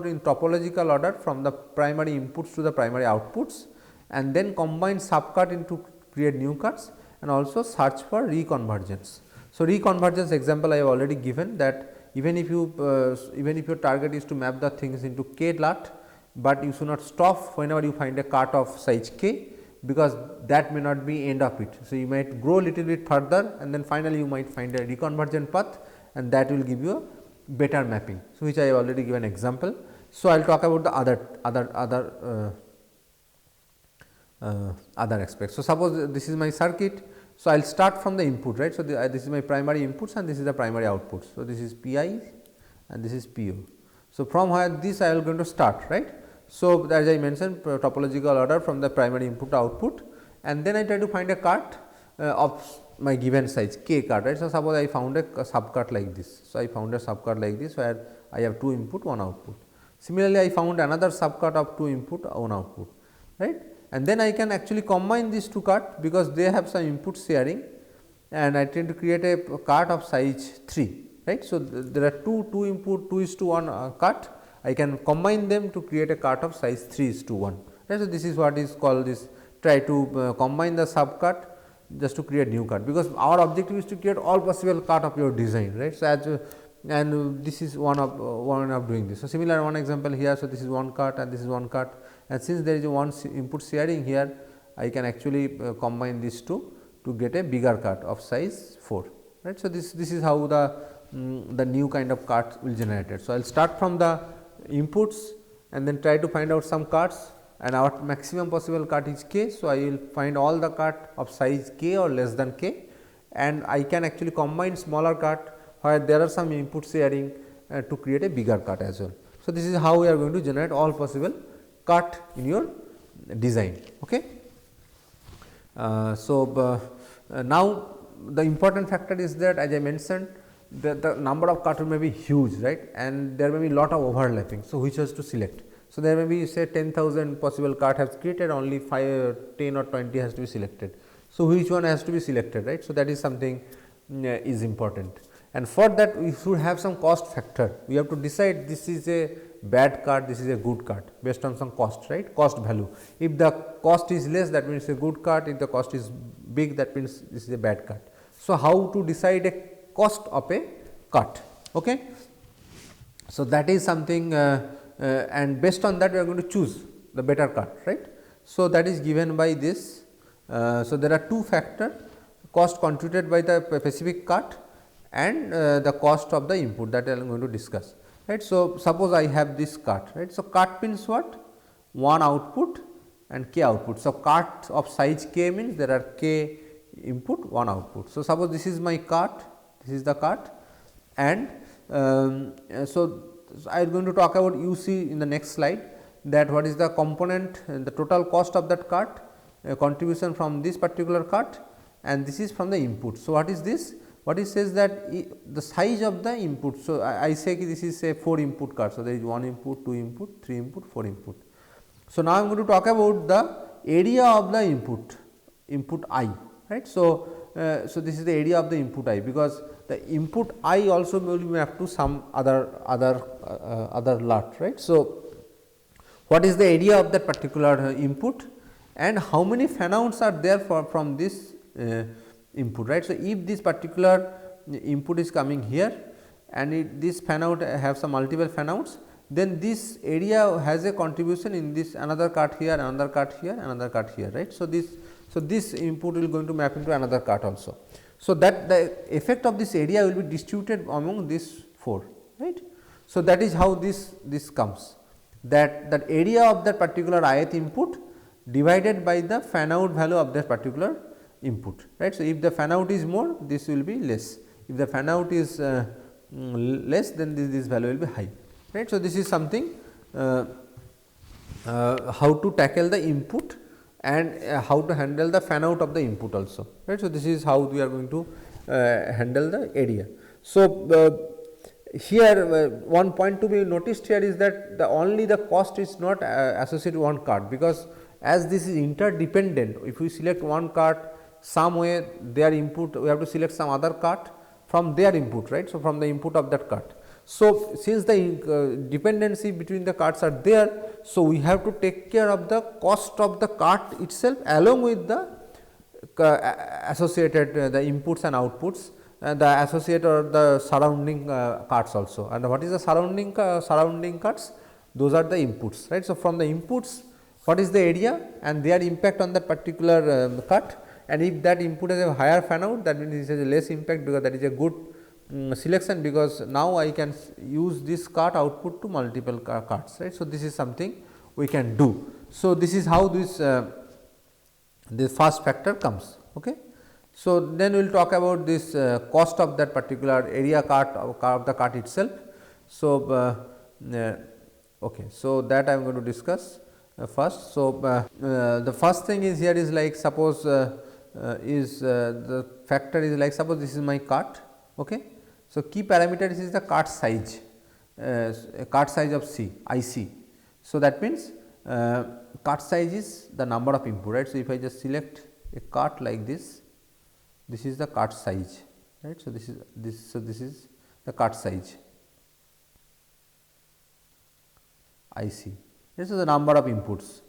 in topological order from the primary inputs to the primary outputs, and then combine subcart into create new carts, and also search for reconvergence. So, reconvergence example I have already given, that even if your target is to map the things into k LUT, but you should not stop whenever you find a cart of size k, because that may not be end of it. So, you might grow little bit further and then finally, you might find a reconvergent path, and that will give you a better mapping. So, which I have already given example. So, I will talk about the other aspects. So, suppose this is my circuit. So, I will start from the input, right. So, this is my primary inputs and this is the primary outputs. So, this is Pi and this is PO. So, from where this I am going to start, right. So, as I mentioned, topological order from the primary input to output, and then I try to find a cart of my given size k cart, right. So, suppose I found a subcart like this. So, I found a subcart like this, where I have 2 input 1 output. Similarly, I found another subcart of 2 input 1 output, right. And then I can actually combine these 2 carts, because they have some input sharing, and I tend to create a cart of size 3, right. So, there are 2 input 2:1 cart, I can combine them to create a cart of size 3:1, right. So, this is what is called this, try to combine the subcart just to create new cart, because our objective is to create all possible cart of your design, right. So, and this is one of doing this. So, similar one example here. So, this is one cart and this is one cart, and since there is a one input sharing here, I can actually combine these two to get a bigger cart of size 4, right. So, this is how the new kind of cart will generated. So, I will start from the inputs and then try to find out some carts, and our maximum possible cart is k. So, I will find all the cart of size k or less than k, and I can actually combine smaller cart where there are some input sharing to create a bigger cart as well. So, this is how we are going to generate all possible cart in your design. Okay. Now, the important factor is that, as I mentioned, that the number of cart may be huge, right, and there may be lot of overlapping. So, which has to select. So, there may be say 10,000 possible cart has created, only 5, 10 or 20 has to be selected. So, which one has to be selected, right. So, that is something is important, and for that we should have some cost factor. We have to decide this is a bad cart, this is a good cart, based on some cost, right, cost value. If the cost is less, that means a good cart. If the cost is big, that means this is a bad cart. So, how to decide a cost of a cart? Okay. So, that is something and based on that we are going to choose the better cart, right. So, that is given by this. So, there are 2 factors, cost contributed by the specific cart and the cost of the input, that I am going to discuss, right. So, suppose I have this cart, right. So, cart means what? 1 output and k output. So, cart of size k means there are k input 1 output. So, suppose this is my cart, this is the cart, and so I am going to talk about, you see in the next slide, that what is the component and the total cost of that cart, contribution from this particular cart, and this is from the input. So, what is this? What it says that the size of the input. So, I say this is a 4 input cart. So, there is 1 input, 2 input, 3 input, 4 input. So, now I am going to talk about the area of the input I, right. So, so this is the area of the input I, because the input I also will be mapped to some other LUT, right. So, what is the area of that particular input and how many fan outs are there from this input, right. So, if this particular input is coming here and this fan out have some multiple fan outs, then this area has a contribution in this another cut here, another cut here, another cut here, right. So, this input will going to map into another cut also. So, that the effect of this area will be distributed among these 4, right. So, that is how this comes, that area of that particular ith input divided by the fan out value of that particular input, right. So, if the fan out is more, this will be less, if the fan out is less, then this value will be high, right. So, this is something how to tackle the input and how to handle the fan out of the input also, right. So, this is how we are going to handle the area. So, here one point to be noticed here is that only the cost is not associated with one card, because as this is interdependent, if we select one card, some way their input we have to select some other card from their input, right. So, from the input of that card. So, since the dependency between the cards are there, so we have to take care of the cost of the card itself along with the associated the inputs and outputs, the associated or the surrounding cards also. And what is the surrounding cards? Those are the inputs, right. So, from the inputs, what is the area and their impact on that particular card, and if that input has a higher fan out, that means it has a less impact, because that is a good selection, because now I can use this card output to multiple cards, right. So, this is something we can do. So, this is how this first factor comes. Okay. So, then we will talk about this cost of that particular area card of the card itself. So, okay. So, that I am going to discuss first. So, the first thing is here is like, suppose the factor is like, suppose this is my card. Okay. So, key parameter is the card size, of C, IC. So, that means card size is the number of input, right. So, if I just select a card like this, this is the card size, right. So, this is the card size IC. This is the number of inputs,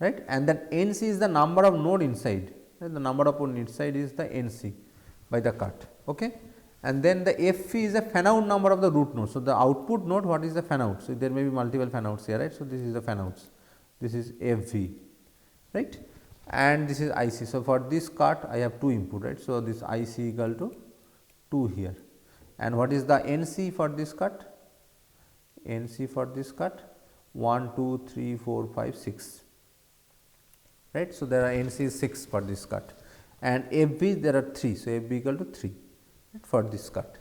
right, and then NC is the number of node inside, right? The number of node inside is the NC by the card. Okay. And then the FV is the fan out number of the root node. So, the output node, what is the fan out? So, there may be multiple fan outs here, right. So, this is the fan outs, this is FV, right, and this is IC. So, for this card I have 2 input, right. So, this IC equal to 2 here, and what is the NC for this card? NC for this card 1, 2, 3, 4, 5, 6, right. So, there are NC is 6 for this card, and FV there are 3. So, FV equal to 3 for this cut,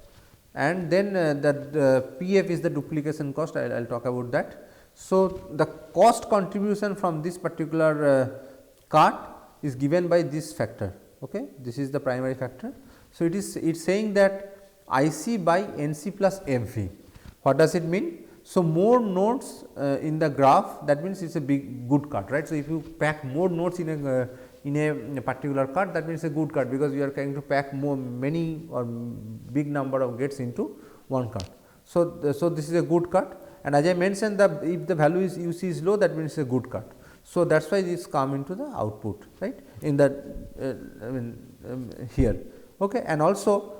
and then that PF is the duplication cost. I will talk about that. So, the cost contribution from this particular card is given by this factor. Okay. This is the primary factor. So, it is saying that IC by NC plus FV. What does it mean? So, more nodes in the graph, that means it is a good card, right. So, if you pack more nodes in a particular card, that means a good card, because you are trying to pack many or big number of gates into one card. So, this is a good card, and as I mentioned, if the value is UC is low, that means a good card. So, that is why this come into the output, right, in that here. Okay. And also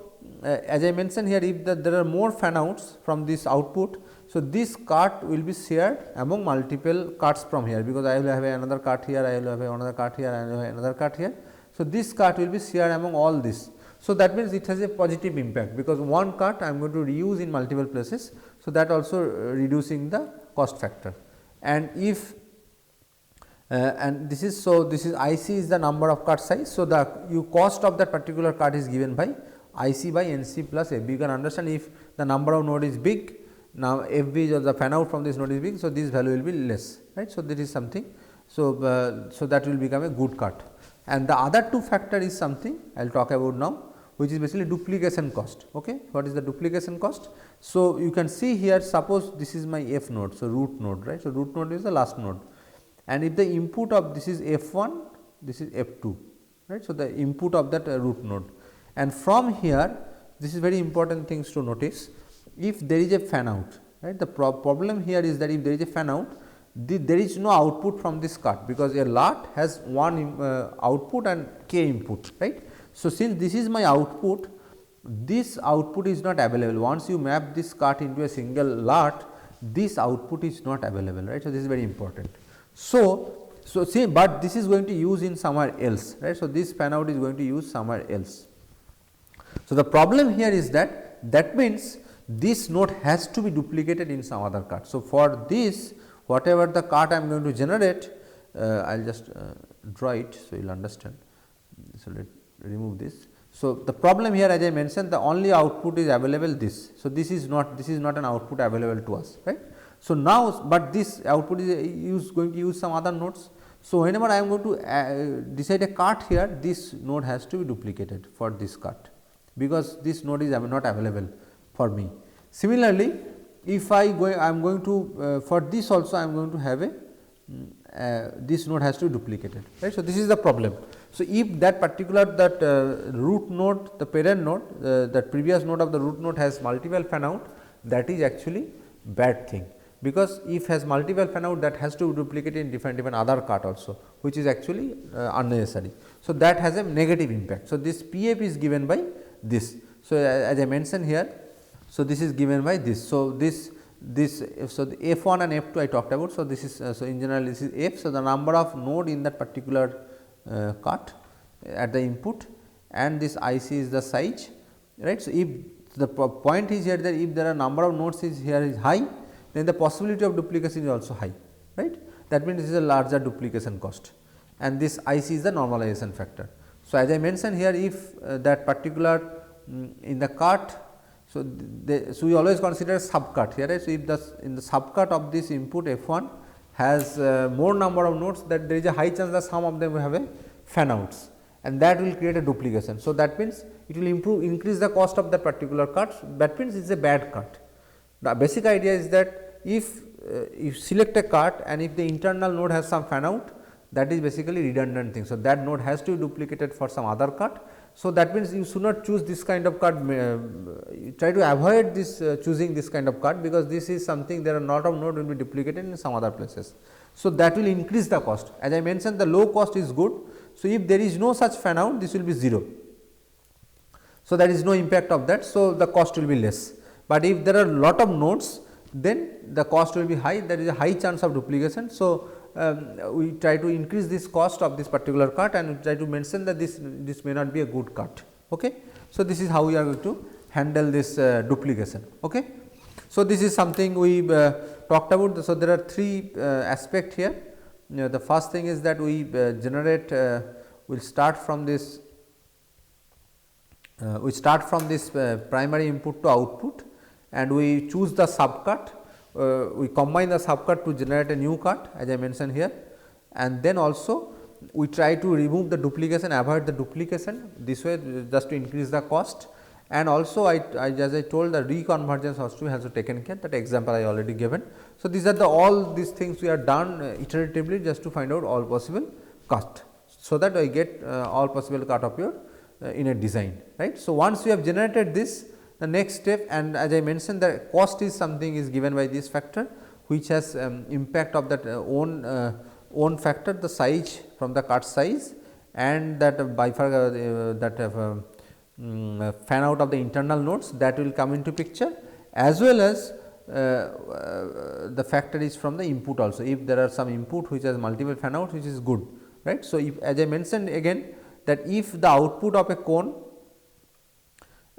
as I mentioned here, if there are more fan outs from this output, so this card will be shared among multiple cards from here, because I will have another card here, I will have another card here, I will have another card here. So, this card will be shared among all this. So, that means it has a positive impact, because one card I am going to reuse in multiple places. So, that also reducing the cost factor, and if and this is, so this is IC is the number of card size. So, the cost of that particular card is given by IC by NC plus FB. You can understand, if the number of node is big, now FB or the fan out from this node is big. So, this value will be less, right. So, this is something. So, so that will become a good cut, and the other two factor is something I will talk about now, which is basically duplication cost. Okay. What is the duplication cost? So, you can see here, suppose this is my F node, so root node, right. So, root node is the last node, and if the input of this is F1, this is F2, right. So, the input of that root node, and from here this is very important things to notice. If there is a fan out, right, the problem here is that if there is a fan out, there is no output from this card, because a LUT has one output and k input, right. So, since this is my output, this output is not available. Once you map this card into a single LUT, this output is not available, right. So, this is very important. So, see, but this is going to use in somewhere else, right. So, this fan out is going to use somewhere else. So, the problem here is that means this node has to be duplicated in some other card. So, for this, whatever the card I am going to generate, I will just draw it, so you will understand. So, let remove this. So, the problem here, as I mentioned, the only output is available this. So, this is not an output available to us, right. So, now, but this output is going to use some other nodes. So, whenever I am going to decide a card here, this node has to be duplicated for this card, because this node is not available for me. Similarly, if I am going to for this also I am going to have a this node has to be duplicated, right. So, this is the problem. So, if that particular root node, the parent node, that previous node of the root node has multiple fan out, that is actually bad thing, because if has multiple fan out, that has to duplicate in different other card also, which is actually unnecessary. So, that has a negative impact. So, this PF is given by this. So, as I mentioned here, so this is given by this. So, so the F1 and F2 I talked about. So, this is so in general this is F. So, the number of node in that particular card at the input, and this IC is the size, right. So, if the point is here that if there are number of nodes is here is high, then the possibility of duplication is also high, right. That means, this is a larger duplication cost, and this IC is the normalization factor. So, as I mentioned here, if that particular in the cart, so we always consider sub cart here, right. So, if in the sub cart of this input F1 has more number of nodes, that there is a high chance that some of them will have a fan outs, and that will create a duplication. So, that means, it will increase the cost of that particular cart. That means, it is a bad cart. The basic idea is that if you select a cart and if the internal node has some fan out, that is basically redundant thing. So, that node has to be duplicated for some other cart. So, that means, you should not choose this kind of card, try to avoid this choosing this kind of card, because this is something there are lot of node will be duplicated in some other places. So, that will increase the cost. As I mentioned, the low cost is good. So, if there is no such fan out, this will be 0. So, there is no impact of that. So, the cost will be less, but if there are lot of nodes, then the cost will be high, there is a high chance of duplication. So, we try to increase this cost of this particular cart, and we try to mention that this may not be a good cart. Okay. So, this is how we are going to handle this duplication. Okay. So, this is something we talked about. So, there are three aspects here. The first thing is that we generate, we will start from this primary input to output, and we choose the subcut. We combine the subcut to generate a new cut, as I mentioned here, and then also we try to remove the duplication, avoid the duplication, this way just to increase the cost. And also as I told, the reconvergence also has to taken care, that example I already given. So, these are all these things we are done iteratively, just to find out all possible cut, so that I get all possible cut of your in a design, right. So, once we have generated this, the next step, and as I mentioned, the cost is something is given by this factor, which has impact of that own factor, the size from the cut size, and that fan out of the internal nodes, that will come into picture, as well as the factor is from the input also. If there are some input which has multiple fan out, which is good, right. So, if, as I mentioned again, that if the output of a cone,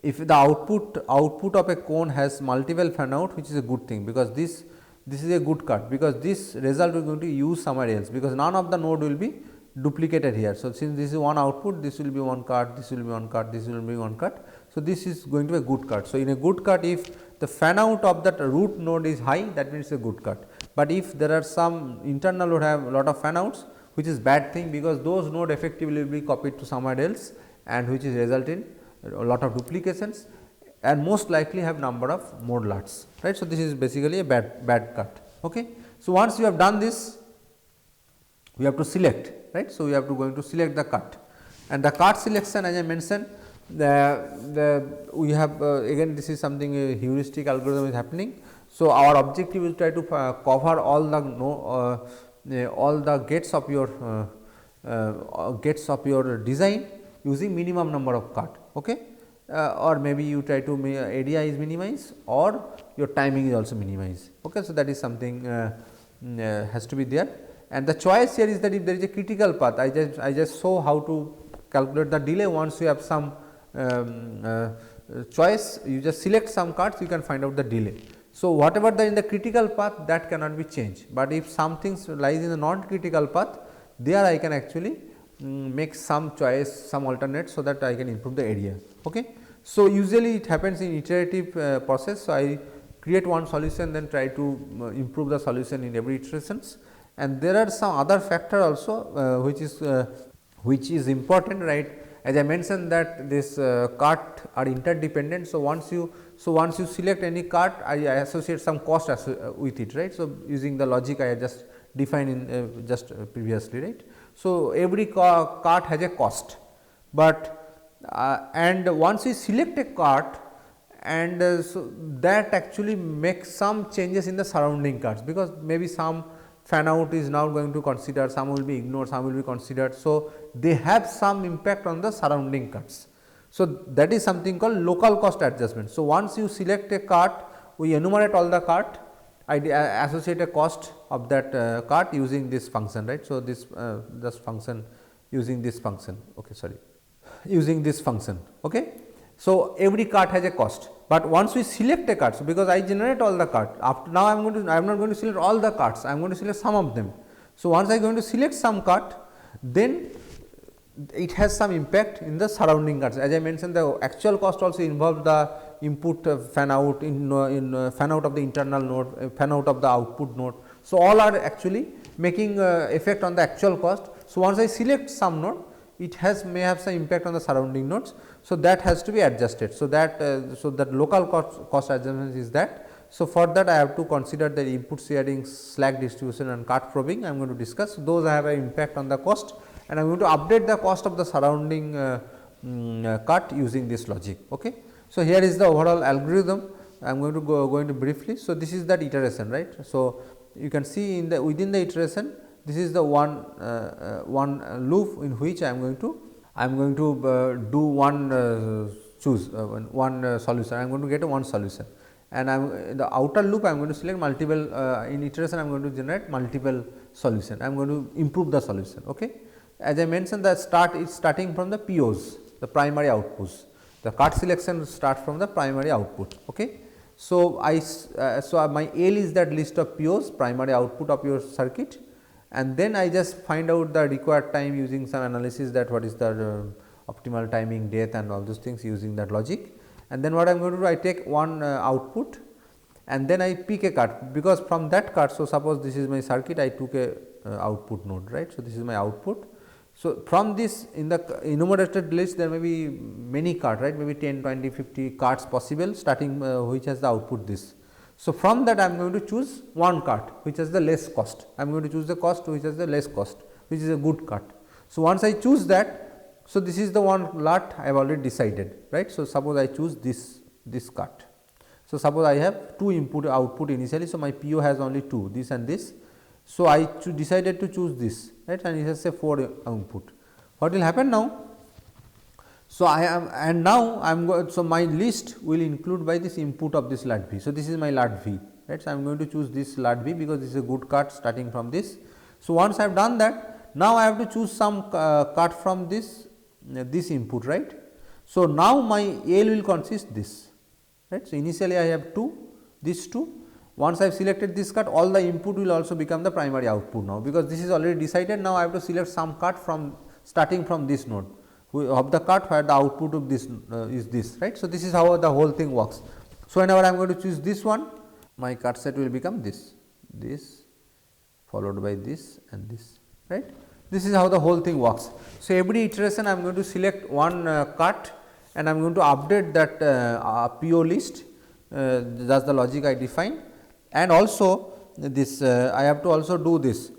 if the output of a cone has multiple fan out, which is a good thing, because this is a good cut, because this result we are going to use somewhere else, because none of the node will be duplicated here. So, since this is one output, this will be one cut, this will be one cut, this will be one cut. So, this is going to be a good cut. So, in a good cut, if the fan out of that root node is high, that means a good cut. But if there are some internal node have a lot of fan outs, which is bad thing, because those node effectively will be copied to somewhere else, and which is result in a lot of duplications, and most likely have number of more LUTs, right. So, this is basically a bad cut. Okay. So, once you have done this, we have to select, right. So, we have to going to select the cut, and the cut selection, as I mentioned, we have again this is something a heuristic algorithm is happening. So, our objective is try to cover all the gates of your design using minimum number of cut, okay. Or maybe you try to area is minimized or your timing is also minimized, okay. So, that is something has to be there, and the choice here is that if there is a critical path, I just show how to calculate the delay. Once you have some choice, you just select some cuts, you can find out the delay. So, whatever in the critical path, that cannot be changed, but if something lies in the non critical path, there I can actually make some choice, some alternate, so that I can improve the area, okay. So, usually it happens in iterative process. So, I create one solution, then try to improve the solution in every iterations, and there are some other factor also which is important, right. As I mentioned that this cut are interdependent. So, once you select any cut, I associate some cost with it, right. So, using the logic I just defined in just previously, right. So, every cut has a cost, but and once we select a cut, and so that actually makes some changes in the surrounding cuts, because maybe some fan out is now going to consider, some will be ignored, some will be considered. So, they have some impact on the surrounding cuts. So, that is something called local cost adjustment. So, once you select a cut, we enumerate all the cut, I associate a cost of that cut using this function, right. So, this function using this function, okay, sorry, using this function, okay. So, every cut has a cost, but once we select a cut, so because I generate all the cut, after now I am not going to select all the cuts, I am going to select some of them. So, once I am going to select some cut, then it has some impact in the surrounding cuts. As I mentioned, the actual cost also involves the input fan out in fan out of the internal node, fan out of the output node. So, all are actually making effect on the actual cost. So, once I select some node, it may have some impact on the surrounding nodes. So, that has to be adjusted. So, that local cost adjustment is that. So, for that I have to consider the input sharing, slack distribution and cut probing. I am going to discuss those have an impact on the cost, and I am going to update the cost of the surrounding cut using this logic. Okay. So, here is the overall algorithm. I am going to go into briefly. So, this is that iteration, right. So, you can see in the within the iteration, this is the one loop in which I am going to do one choose one solution. I am going to get one solution, and the outer loop I am going to select multiple in iteration I am going to generate multiple solution. I am going to improve the solution. Okay. As I mentioned, the start is starting from the POs, the primary outputs. The cut selection starts from the primary output. Okay. So, my L is that list of POs, primary output of your circuit, and then I just find out the required time using some analysis, that what is the optimal timing, depth and all those things using that logic. And then what I am going to do, I take one output and then I pick a cut, because from that cut. So, suppose this is my circuit, I took a output node, right. So, this is my output. So, from this in the enumerated list there may be many cards, right, maybe 10, 20, 50 cards possible, starting which has the output this. So, from that I am going to choose one card which has the less cost. I am going to choose the cost which has the less cost, which is a good cut. So, once I choose that, so this is the one LUT I have already decided, right. So, suppose I choose this cut. So, suppose I have two input output initially. So, my PO has only two, this and this. So, I decided to choose this, right, and it has a 4 output. What will happen now? So, so my list will include by this input of this LUT V. So, this is my LUT V, right. So, I am going to choose this LUT V because this is a good cut starting from this. So, once I have done that, now I have to choose some cut from this input, right. So, now my L will consist this, right. So, initially I have these two. Once I have selected this cut, all the input will also become the primary output now, because this is already decided. Now, I have to select some cut from starting from this node of the cut where the output of this is this, right. So, this is how the whole thing works. So, whenever I am going to choose this one, my cut set will become this followed by this and this, right. This is how the whole thing works. So, every iteration I am going to select one cut and I am going to update that PO list, that is the logic I define, and also this I have to also do this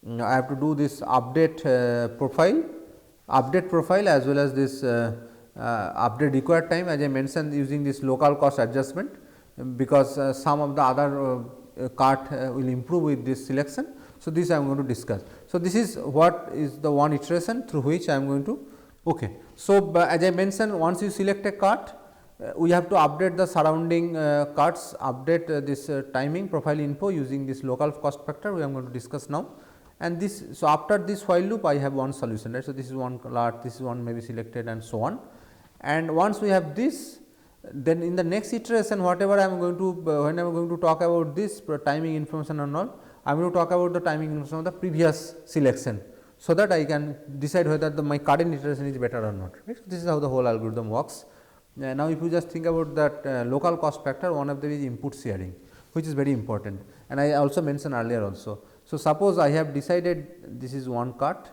I have to do this update profile as well as this update required time, as I mentioned, using this local cost adjustment, because some of the other cart will improve with this selection. So, this I am going to discuss. So, this is what is the one iteration through which I am going to. Okay. So, as I mentioned, once you select a cart, we have to update the surrounding carts, update this timing profile info using this local cost factor we are going to discuss now. And this, so after this while loop I have one solution, right. So, this is one LUT, this is one may be selected and so on. And once we have this, then in the next iteration whatever I am going to, when I am going to talk about this timing information and all, I am going to talk about the timing information of the previous selection, so that I can decide whether my current iteration is better or not, right. So, this is how the whole algorithm works. Now, if you just think about that local cost factor, one of them is input sharing, which is very important, and I also mentioned earlier also. So, suppose I have decided this is one cut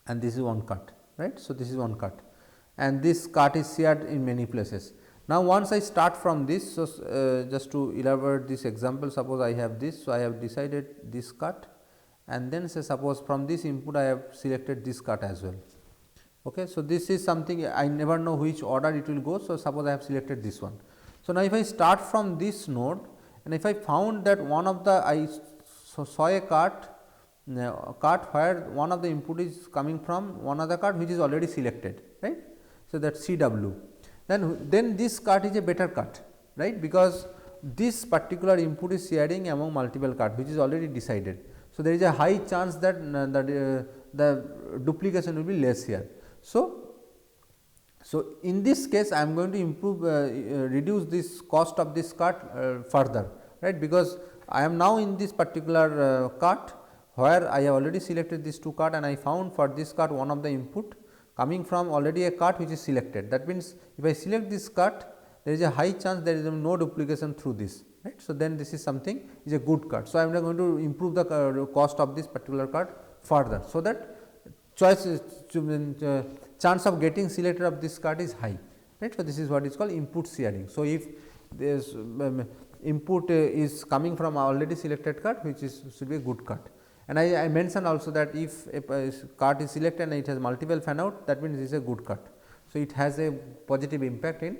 and this is one cut, right. So, this is one cut and this cut is shared in many places. Now, once I start from this, so just to elaborate this example, suppose I have this. So, I have decided this cut and then say suppose from this input I have selected this cut as well. Okay. So, this is something I never know which order it will go. So, suppose I have selected this one. So, now if I start from this node and if I found that one of the I saw a cart where one of the input is coming from one other cart which is already selected, right. So, that CW, then this cart is a better cart, right, because this particular input is sharing among multiple cart which is already decided. So, there is a high chance that the duplication will be less here. So, in this case I am going to improve reduce this cost of this cart further, right, because I am now in this particular cart where I have already selected these two cart and I found for this cart one of the input coming from already a cart which is selected. That means, if I select this cart, there is a high chance there is no duplication through this, right. So, then this is something is a good cart. So, I am going to improve the cost of this particular cart further. So, that chance of getting selected of this cart is high, right. So, this is what is called input sharing. So, if this input is coming from already selected cart, which is should be a good cart. And I mentioned also that if a cart is selected and it has multiple fan out, that means it is a good cart. So, it has a positive impact in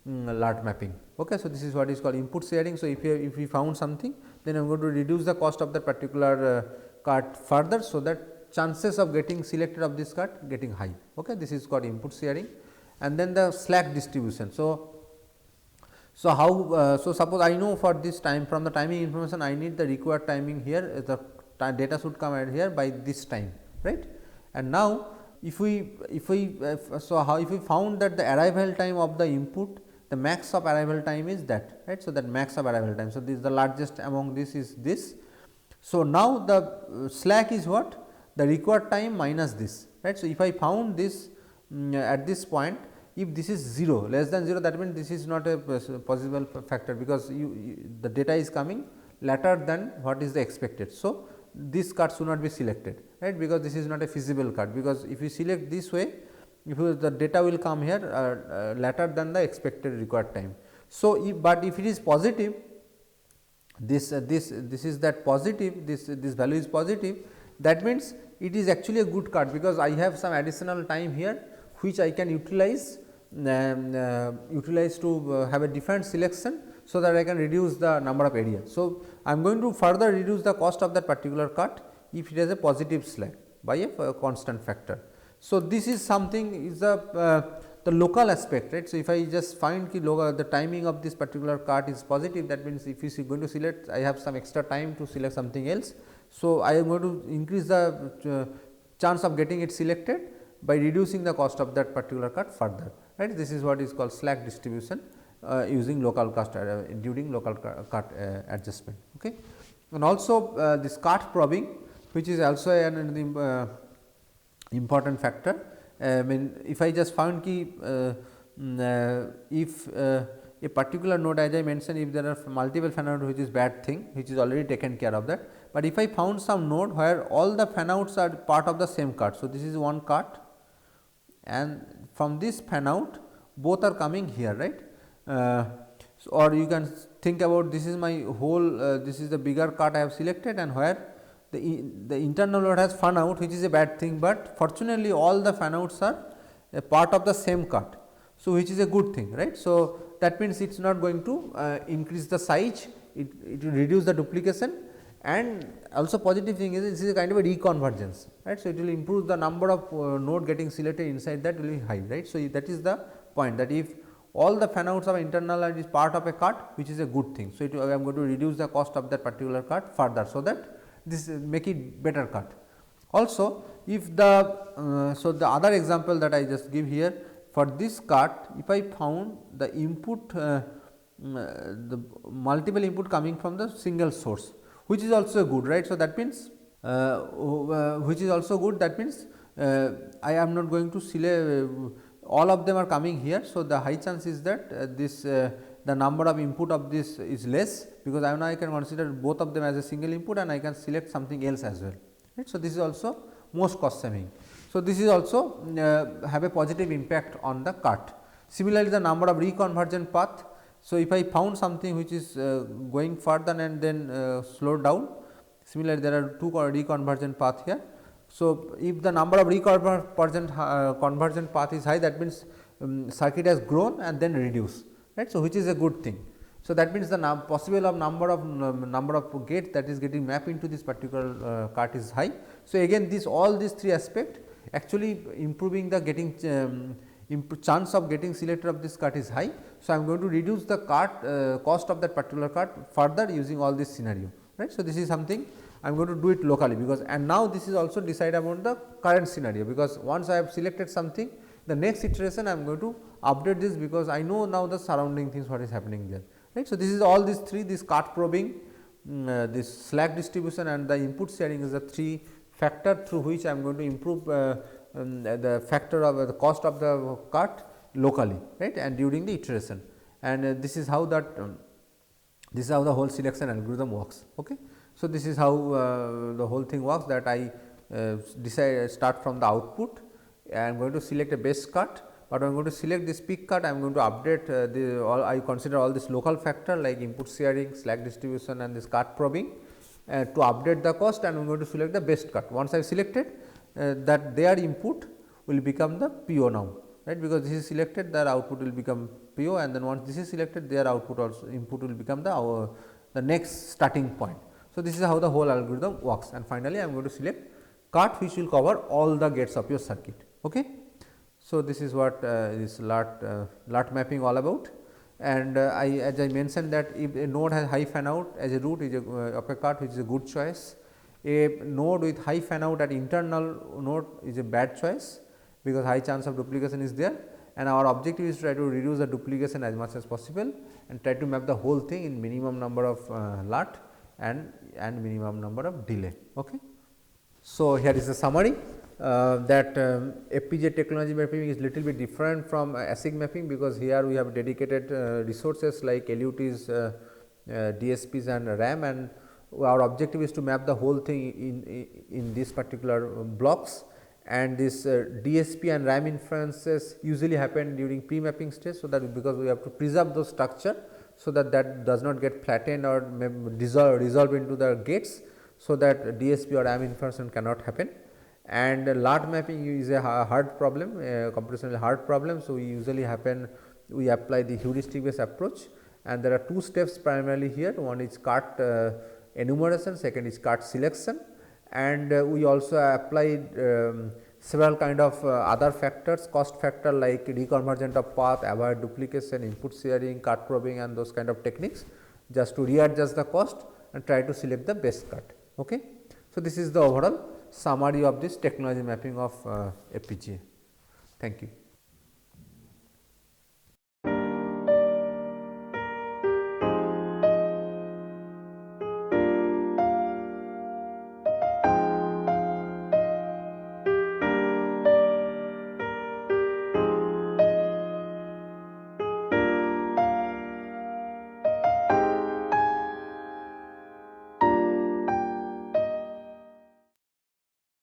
LUT mapping. Okay. So, this is what is called input sharing. So, if we found something, then I am going to reduce the cost of that particular cart further, so that chances of getting selected of this cart getting high. Okay. This is called input sharing. And then the slack distribution. So, how so suppose I know for this time from the timing information I need the required timing here, the data should come at here by this time, right. And now, if we found that the arrival time of the input, the max of arrival time is that, right. So, that max of arrival time. So, this is the largest among this is this. So, now the slack is what? The required time minus this, right. So, if I found this at this point, if this is 0 less than 0, that means this is not a possible factor, because the data is coming later than what is the expected. So, this card should not be selected, right, because this is not a feasible card, because if you select this way, if the data will come here later than the expected required time. So, but if it is positive, this is that positive, this value is positive, that means it is actually a good card, because I have some additional time here which I can utilize to have a different selection, so that I can reduce the number of areas. So, I am going to further reduce the cost of that particular cut if it has a positive slack by a constant factor. So, this is something is the local aspect, right. So, if I just find the timing of this particular cut is positive, that means if you are going to select, I have some extra time to select something else. So, I am going to increase the chance of getting it selected by reducing the cost of that particular cut further, right. This is what is called slack distribution using local cost during local cut adjustment. Okay. And also this cut probing, which is also an important factor. I mean, if I just found if a particular node, as I mentioned, if there are multiple fan out, which is bad thing, which is already taken care of that. But if I found some node where all the fan outs are part of the same cut. So, this is one cut, and from this fan out both are coming here, right. Or you can think about, this is my whole this is the bigger cut I have selected, and where the internal load has fan out, which is a bad thing, but fortunately all the fan outs are a part of the same cut. So, which is a good thing, right. So, that means it is not going to increase the size, it will reduce the duplication, and also positive thing is this is a kind of a reconvergence, right. So, it will improve the number of node getting selected inside that will be high, right. So, that is the point, that if all the fan outs are internal and is part of a cut, which is a good thing. So, I am going to reduce the cost of that particular cut further, so that this make it better cut. Also, if the so the other example that I just give here, for this cut, if I found the input the multiple input coming from the single source, which is also good, right. So, that means which is also good, that means I am not going to select all of them are coming here. So, the high chance is that this the number of input of this is less, because now I can consider both of them as a single input and I can select something else as well, right. So, this is also most cost saving. So, this is also have a positive impact on the cut. Similarly, the number of reconvergent path. So, if I found something which is going further and then slowed down, similarly there are two reconvergent path here. So, if the number of convergent path is high, that means circuit has grown and then reduced, right. So, which is a good thing. So, that means the possible of number of gates that is getting mapped into this particular cut is high. So, again all these three aspects actually improving the getting chance of getting selected of this cut is high. So, I am going to reduce the cut cost of that particular cut further using all this scenario, right. So, this is something I am going to do it locally, because and now this is also decide about the current scenario, because once I have selected something, the next iteration I am going to update this, because I know now the surrounding things what is happening there, right. So, this is all these three, this cut probing, this slack distribution and the input sharing is the three factor through which I am going to improve the factor of the cost of the cut locally, right, and during the iteration, and this is how that this is how the whole selection algorithm works. Okay. So, this is how the whole thing works, that I start from the output, I am going to select a base cut, but I am going to select this peak cut, I am going to update the all I consider all this local factor like input sharing, slack distribution and this cut probing to update the cost, and I am going to select the best cut. Once I have selected that, their input will become the PO now, right, because this is selected, their output will become PO, and then once this is selected, their output also input will become the next starting point. So, this is how the whole algorithm works, and finally, I am going to select cut which will cover all the gates of your circuit. Okay. So, this is what is LUT mapping all about, and as I mentioned that if a node has high fan out as a root is of a cut, which is a good choice. A node with high fan out at internal node is a bad choice, because high chance of duplication is there, and our objective is to try to reduce the duplication as much as possible and try to map the whole thing in minimum number of LUT and minimum number of delay. Okay. So, here is a summary that FPGA technology mapping is little bit different from ASIC mapping, because here we have dedicated resources like LUTs, DSPs and RAM, and our objective is to map the whole thing in this particular blocks, and this DSP and RAM inferences usually happen during pre-mapping stage. So, that because we have to preserve those structure, so that does not get flattened or dissolve into the gates, so that DSP or RAM inference cannot happen. And LUT mapping is a hard problem, a computationally hard problem. So, we usually we apply the heuristic based approach, and there are two steps primarily here. One is cut enumeration, second is cut selection, and we also applied several kind of other factors, cost factor like reconvergent of path, avoid duplication, input sharing, cut probing and those kind of techniques, just to readjust the cost and try to select the best cut. Okay. So, this is the overall summary of this technology mapping of FPGA. Thank you.